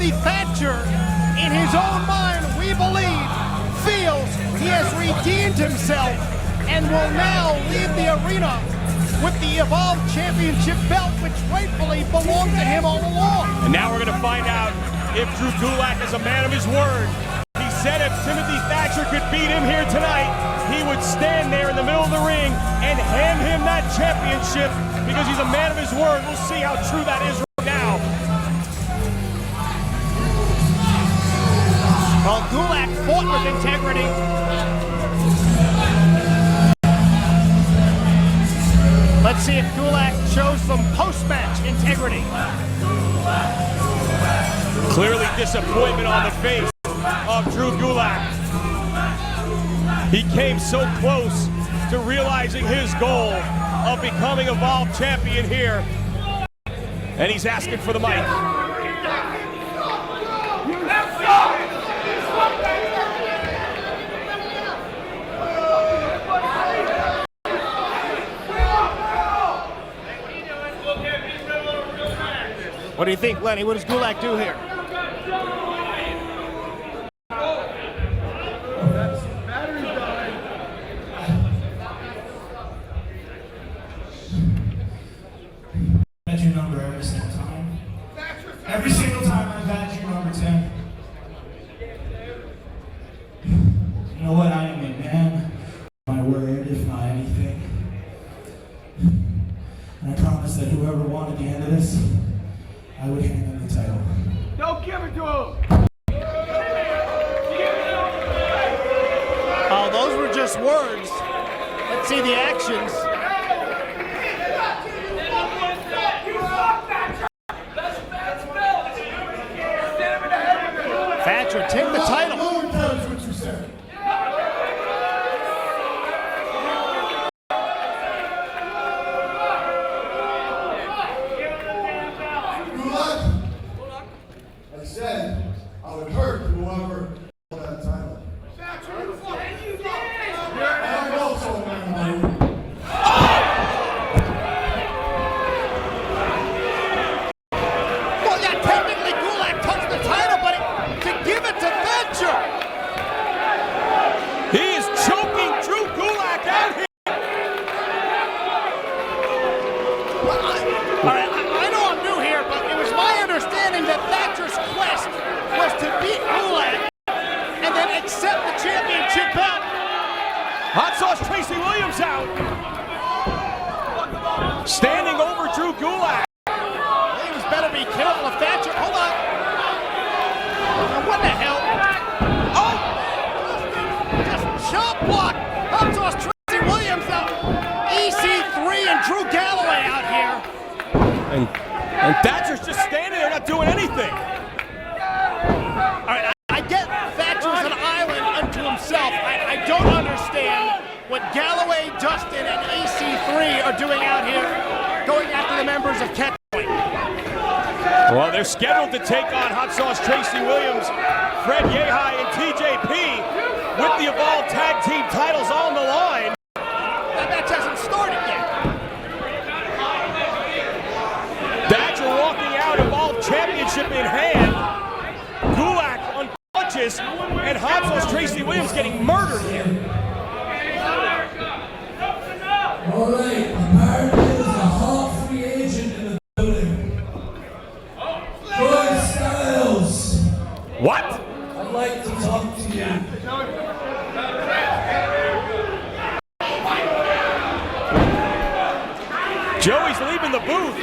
Timothy Thatcher, in his own mind, we believe, feels he has redeemed himself and will now leave the arena with the Evolve Championship belt, which rightfully belonged to him all along. And now we're going to find out if Drew Gulak is a man of his word. He said if Timothy Thatcher could beat him here tonight, he would stand there in the middle of the ring and hand him that championship because he's a man of his word. We'll see how true that is right now. Well, Gulak fought with integrity. Let's see if Gulak shows some post-match integrity. Clearly disappointment on the face of Drew Gulak. He came so close to realizing his goal of becoming Evolve champion here. And he's asking for the mic. What do you think, Lenny? What does Gulak do here? I've had your number every single time. Every single time I've had your number, Tim. You know what? I am a man. My word, if not anything. And I promise that whoever won at the end of this, I would hand them the title. Don't give it to him. Oh, those were just words. Let's see the actions. Thatcher, take the title. I said I would hurt whoever held that title. I'm also a man of my word. Well, yeah, technically Gulak touched the title, but to give it to Thatcher. He is choking Drew Gulak out here. All right, I know I'm new here, but it was my understanding that Thatcher's quest was to beat Gulak and then accept the championship belt. Hot Sauce Tracy Williams out. Standing over Drew Gulak. Williams better be careful of Thatcher. Hold on. What the hell? Oh! Just chop block. Hot Sauce Tracy Williams out. EC3 and Drew Galloway out here. And Thatcher's just standing there not doing anything. All right, I get Thatcher's an island unto himself. I don't understand what Galloway, Dustin, and EC3 are doing out here, going after the members of Catchpoint. Well, they're scheduled to take on Hot Sauce Tracy Williams, Fred Yehi, and TJP with the Evolve Tag Team titles on the line. That match hasn't started yet. Thatcher walking out, Evolve Championship in hand. Gulak unconscious, and Hot Sauce Tracy Williams getting murdered here. All right, apparently there's a hot free agent in the building. Joey Styles, What? I'd like to talk to you. Joey's leaving the booth.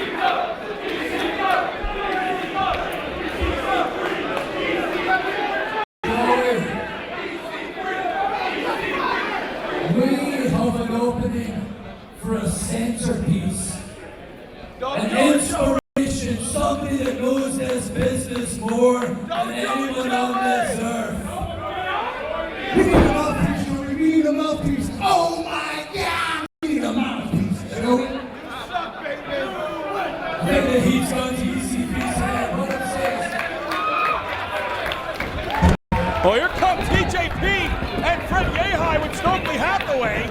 We have an opening for a centerpiece, an inspiration, somebody that knows this business more than anyone on this earth. We need a mouthpiece, Joey. We need a mouthpiece. Oh my God! We need a mouthpiece, Joey. I think the heat's on to EC3's head. What I'm saying. Well, here comes TJP and Fred Yehi with Stokely Hathaway.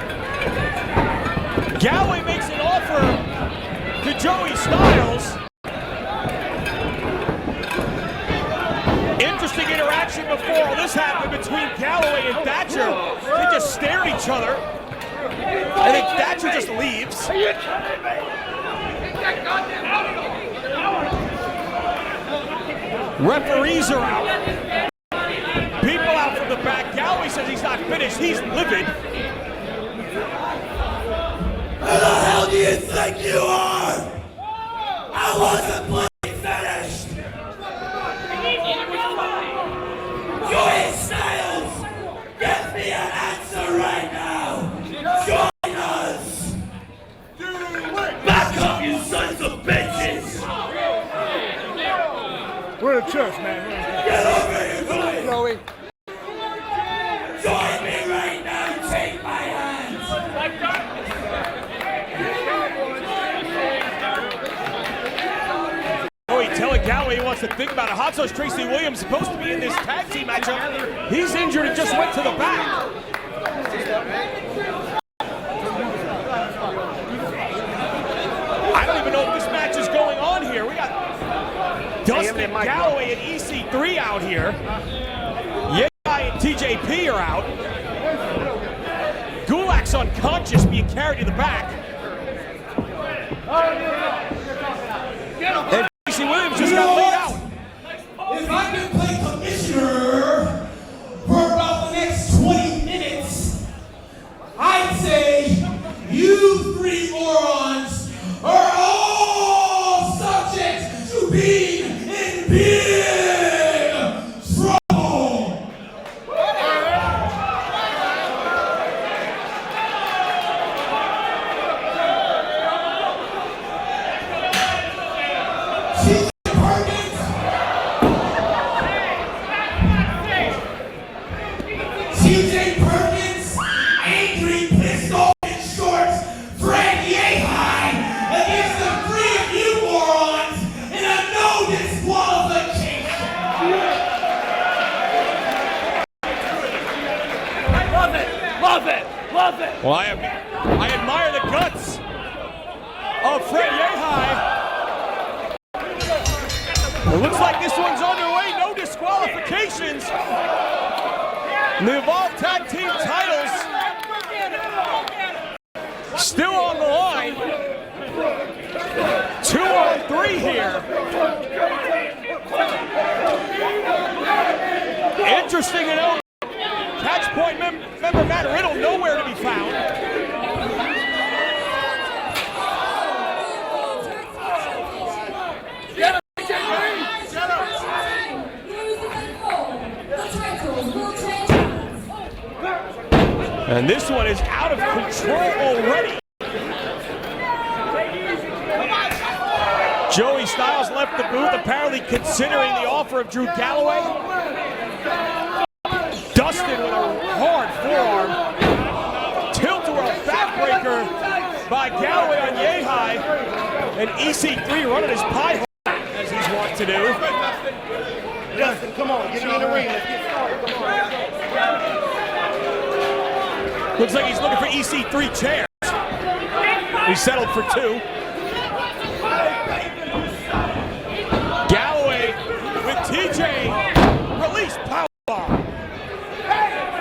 Galloway makes an offer to Joey Styles. interesting interaction before all this happened between Galloway and Thatcher. They just stare at each other. I think Thatcher just leaves. Referees are out. People out from the back. Galloway says he's not finished. He's livid. Who the hell do you think you are? I wasn't bloody finished! Joey Styles, give me an answer right now! Join us! Back up, you sons of bitches! We're in church, man. Get over here, Joey! Joey. Join me right now! Take my hand! Telling Galloway he wants to think about it. Hot Sauce Tracy Williams supposed to be in this tag team matchup. He's injured and just went to the back. I don't even know if this match is going on here. We got Dustin Galloway and EC3 out here. Yehai and TJP are out. Gulak's unconscious, being carried to the back. And Tracy Williams just got laid out. If I can play commissioner for about the next 20 minutes, I'd say you three morons are all subject to being in big trouble. TJ Perkins, angry, pissed off in shorts, Fred Yehai against the three of you morons in a no disqualification. Love it, love it, love it. Well, I admire the guts of Fred Yehai. It looks like this one's underway. No disqualifications. And the Evolve Tag Team titles still on the line. 2-on-3 here. Interesting to note, Catch Point member Matt Riddle nowhere to be found. And this one is out of control already. Joey Styles left the booth, apparently considering the offer of Drew Galloway. Dustin with a hard forearm. Tilt-a-whirl backbreaker by Galloway on Yehai. And EC3 running his pie hole, as he's wont to do. Dustin, come on, get me in the ring. Let's get started. Come on. Looks like he's looking for EC3 chairs. He settled for 2. Galloway with TJ. Release powerbomb.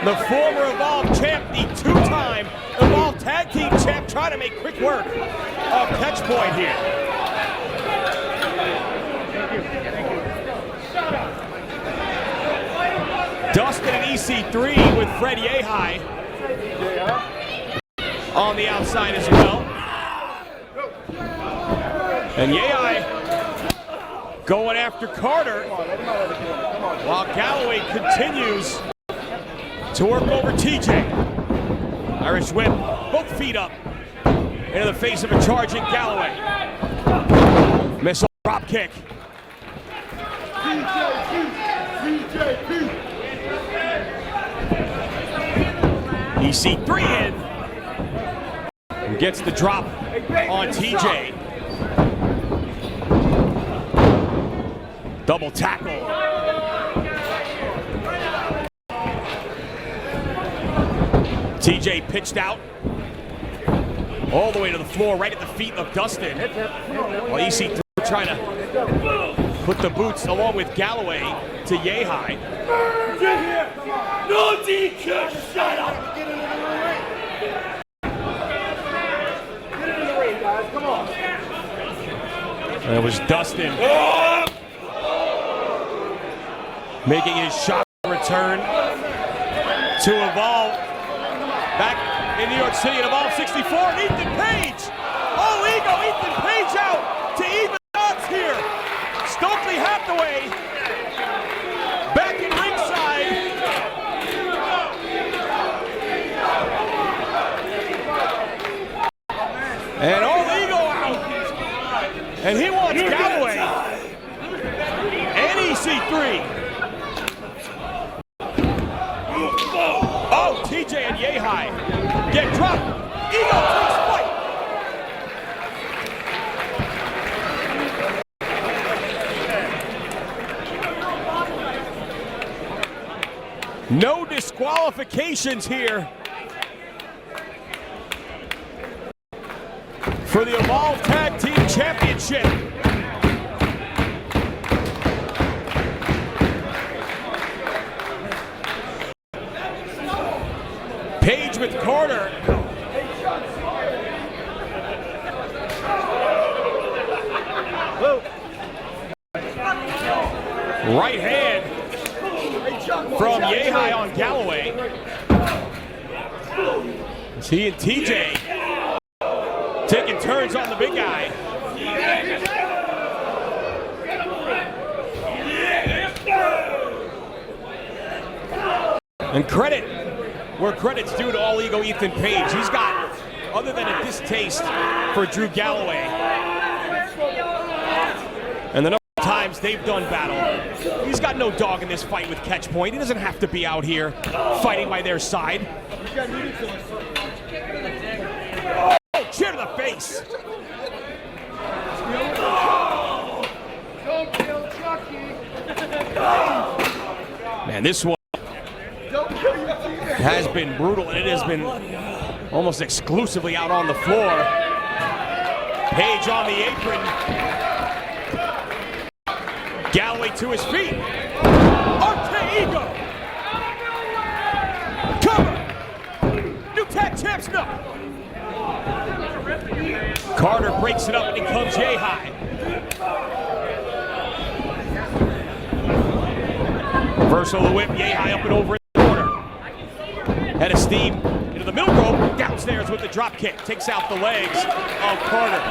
The former Evolve champ, the 2-time Evolve Tag Team champ, trying to make quick work of Catch Point here. Dustin and EC3 with Fred Yehai on the outside as well. And Yehai going after Carter while Galloway continues to work over TJ. Irish whip, both feet up into the face of a charging Galloway. Missile drop kick. EC3 in. And gets the drop on TJ. Double tackle. TJ pitched out. All the way to the floor, right at the feet of Dustin. While EC3 trying to put the boots along with Galloway to Yehai. Get here! No DQ! Shut up! Get into the ring, guys. Come on. It was Dustin making his shot return to Evolve. Back in New York City at Evolve 64, and Ethan Page. All Ego, Ethan Page out to even odds here. Stokely Hathaway back in ringside. And All Ego out. And he wants Galloway and EC3. Oh, TJ and Yehai get dropped. Ego takes flight. No disqualifications here for the Evolve Tag Team Championship. Page with Carter. Right hand from Yehai on Galloway. As he and TJ taking turns on the big guy. And credit where credit's due to All Ego Ethan Page. He's got, other than a distaste for Drew Galloway, and the number of times they've done battle, he's got no dog in this fight with Catchpoint. He doesn't have to be out here fighting by their side. Oh, chair to the face. Man, this one has been brutal, and it has been almost exclusively out on the floor. Page on the apron. Galloway to his feet. Arte Ego. Cover. New tag champs now. Carter breaks it up, and in comes Yehai. Reversal of the whip. Yehai up and over in the corner. Head of steam into the middle rope. Downstairs with the drop kick. Takes out the legs of Carter.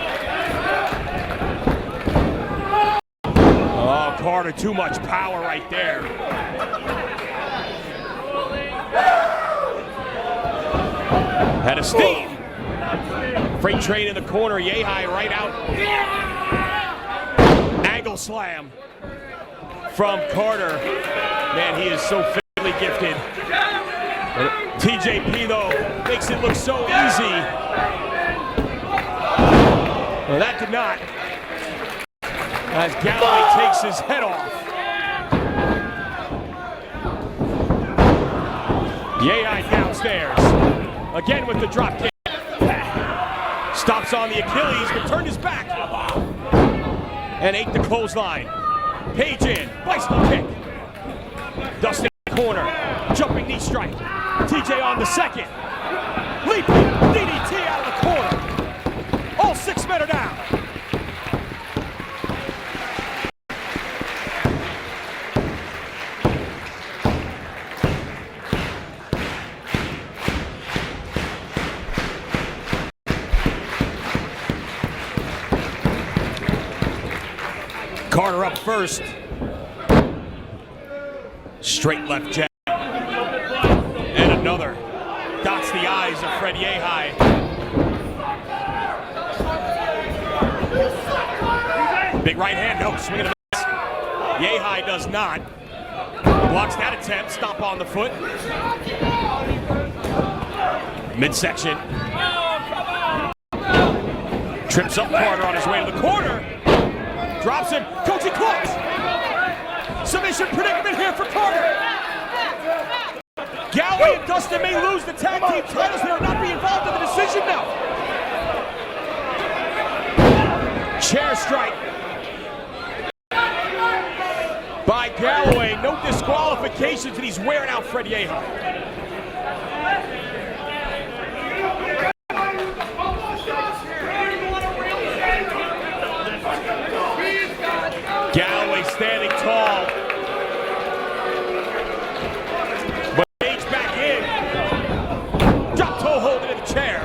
Oh, Carter, too much power right there. Head of steam. Freight train in the corner. Yehai right out. Angle slam from Carter. Man, he is so physically gifted. TJP, though, makes it look so easy. Well, that did not. As Galloway takes his head off. Yehai downstairs. Again with the drop kick. Stops on the Achilles, but turned his back. And ate the clothesline. Page in, bicycle kick. Dustin in the corner, jumping knee strike. TJ on the second. Leaping, DDT out of the corner. All 6 men are down. Carter up first. Straight left jab. And another. Dots the eyes of Fred Yehai. Big right hand, no, swing and a miss. Yehai does not. Blocks that attempt, stomp on the foot. Midsection. Trips up Carter on his way to the corner. Drops him, Coachy Claws. Submission predicament here for Carter. Galloway and Dustin may lose the tag team titles here and not be involved in the decision now. Chair strike. by Galloway. No disqualifications, and he's wearing out Fred Yehi. Galloway standing tall. But Page back in. Drop toe hold into the chair.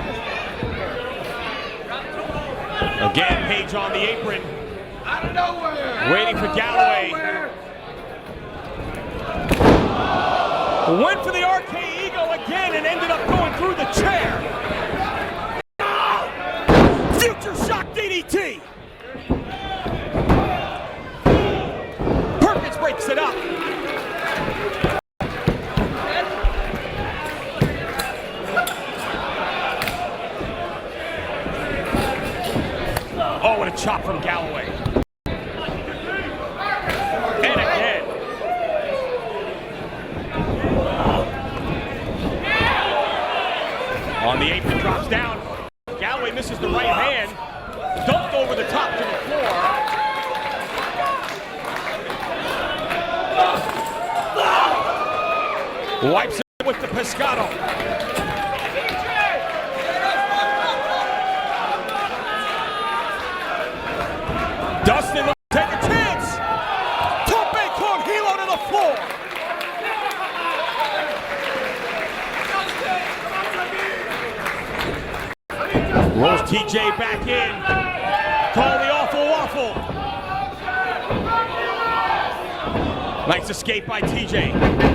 Again, Page on the apron. Out of nowhere. Waiting for Galloway. Went for the RK Ego again and ended up going through the chair. Future Shock DDT. Perkins breaks it up. Oh, what a chop from Galloway. And again. On the apron, drops down. Galloway misses the right hand. Dumped over the top to the floor. Wipes it with the Pescado. Dustin looks to take a chance. Tope con Hilo to the floor. Rolls TJ back in. Call the awful waffle. Nice escape by TJ.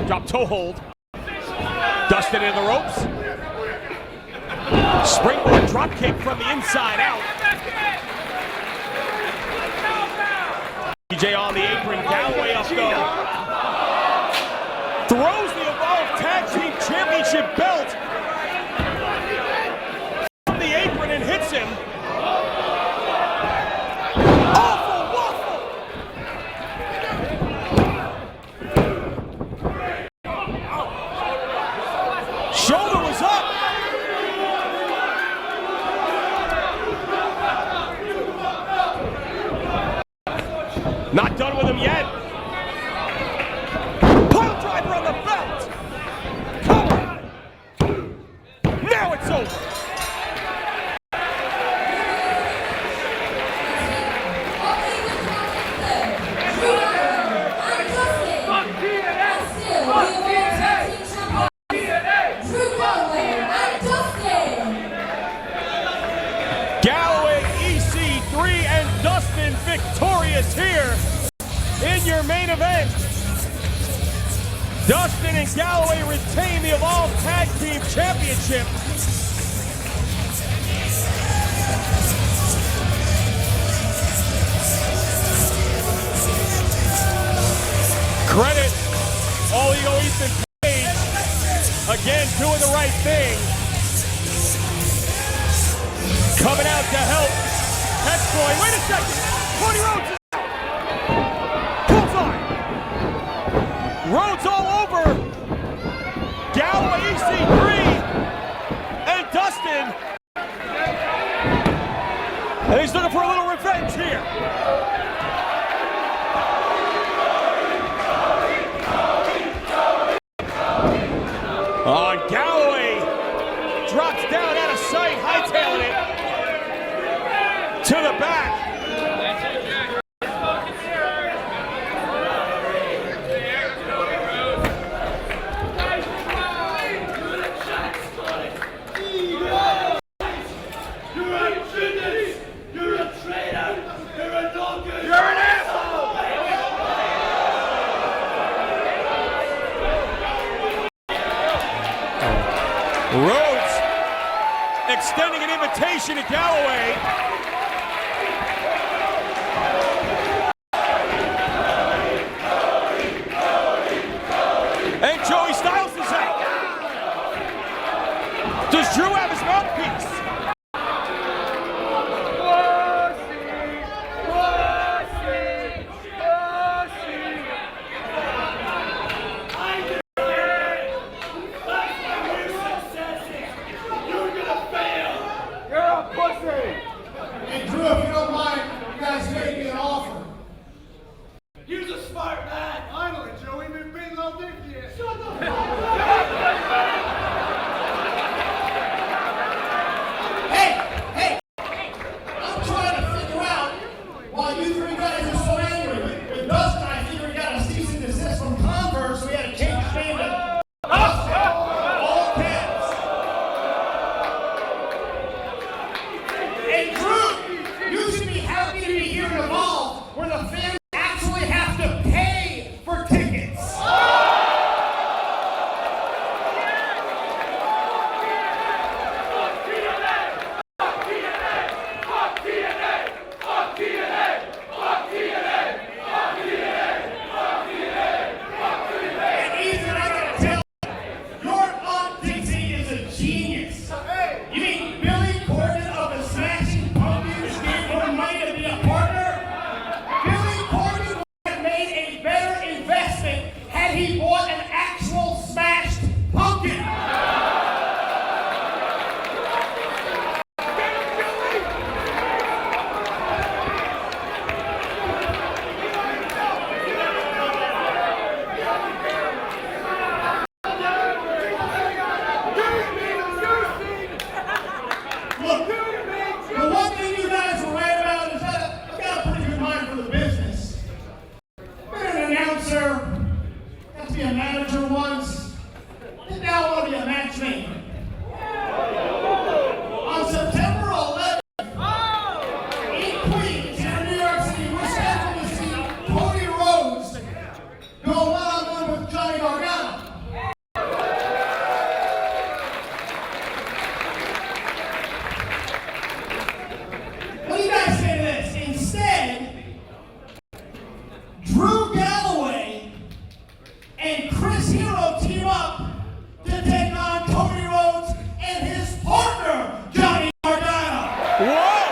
Drop toe hold. Dustin in the ropes. Springboard drop kick from the inside out. TJ on the apron, Galloway up though. Throws the Evolve Tag Team Championship belt from the apron and hits him. Awful waffle! Shoulder was up. Not done with him yet. Pile driver on the belt. Cover. Now it's over. Galloway, EC3, and Dustin victorious here in your main event. Dustin and Galloway retain the Evolve Tag Team Championship. Credit All Ego Ethan Page, again doing the right thing. Coming out to help Hexboy. Wait a second, Cody Rhodes is out. Rhodes all over Galloway, EC3, and Dustin. And he's looking for a little revenge here. Galloway drops down out of sight, hightailing it to the back. Rhodes extending an invitation to Galloway. And Joey Styles is out. Does Drew have his mouthpiece? Hey, Drew, if you don't mind, you guys make me an offer. He's a smart man. Hey, I'm trying to figure out why you three guys are so angry. With Dustin, I figured we got a cease and desist from Converse, so we had to change his name to Dustin. All caps. And Drew, you should be happy to be here in Evolve, where the fans actually have to pay for tickets. And Ethan, I gotta tell you, your Aunt Dixie is a genius. You mean Billy Corgan of the Smashing Pumpkins gave her money to be a partner? Billy Corgan would have made a better investment had he bought an actual smashed pumpkin. Look, the one thing you guys are right about is that I've got a pretty good mind for the business. Been an announcer, got to be a manager once, and now I want to be a matchmaker. On September 11th, in Queens, here in New York City, we're scheduled to see Cody Rhodes go one-on-one with Johnny Gargano. What do you guys say to this? Instead, Drew Galloway and Chris Hero team up to take on Cody Rhodes and his partner, Johnny Gargano. Whoa!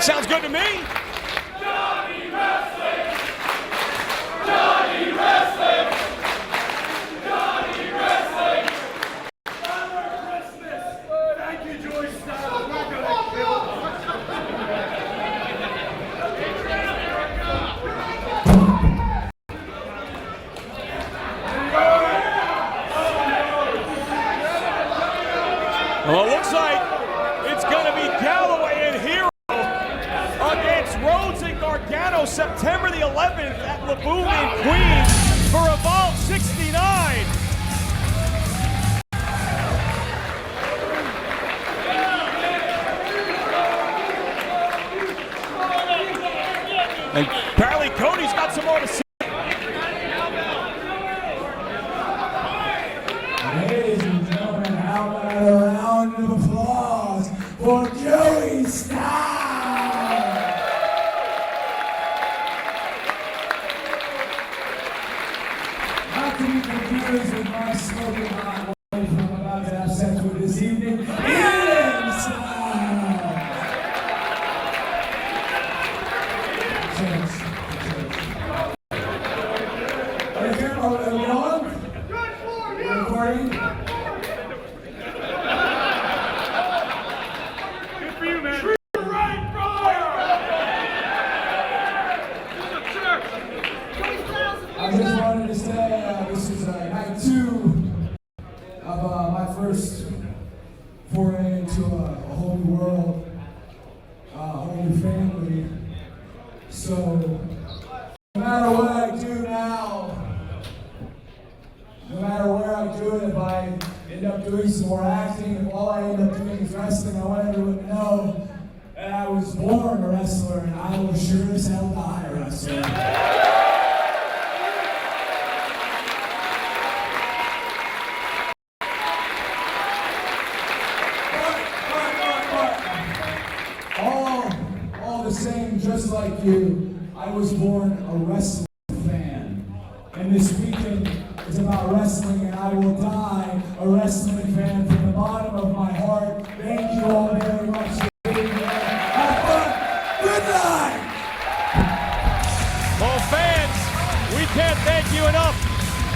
Sounds good to me. Thank you, Joey Styles. We're gonna kill him. Well, it looks like it's going to be Galloway and Hero against Rhodes and Gargano September the 11th at Laboon in Queens for Evolve 69. And apparently Cody's got some more to say. Ladies and gentlemen, how about a round of applause for Joey Styles? Not to be confused with my smoking hot wife I'm about to have sex with this evening. Ian Styles! Cheers. Are we on? Recording? Good for you, man. Right, brother! I just wanted to say this is night 2 of my first foray into a whole new world, a whole new family. So, no matter what I do now, no matter where I do it, if I end up doing some more acting, if all I end up doing is wrestling, I want everyone to know that I was born a wrestler and I will sure as hell die a wrestler. All the same, just like you, I was born a wrestling fan. And this weekend is about wrestling, and I will die a wrestling fan from the bottom of my heart. Thank you all very much for being here. Have fun. Good night. Well, fans, we can't thank you enough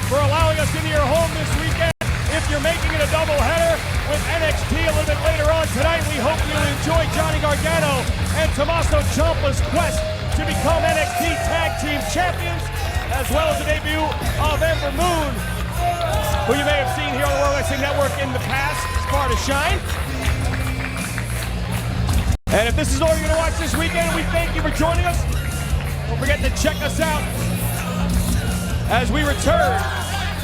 for allowing us into your home this weekend. If you're making it a doubleheader with NXT a little bit later on tonight, Tommaso Ciampa's quest to become NXT Tag Team Champions, as well as the debut of Ember Moon, who you may have seen here on the World Wrestling Network in the past as part of Shine. And if this is all you're going to watch this weekend, we thank you for joining us. Don't forget to check us out as we return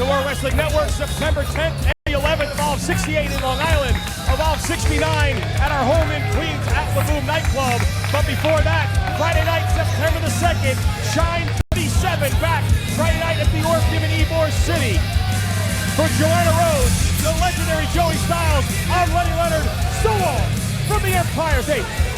to World Wrestling Network September 10th and the 11th, Evolve 68 in Long Island, Evolve 69 at our home in Queens at the Boom Nightclub. But before that, Friday night, September the 2nd, Shine 37 back Friday night at the Orpheum in Ybor City. For Joanna Rose, the legendary Joey Styles, I'm Lenny Leonard, so long from the Empire State.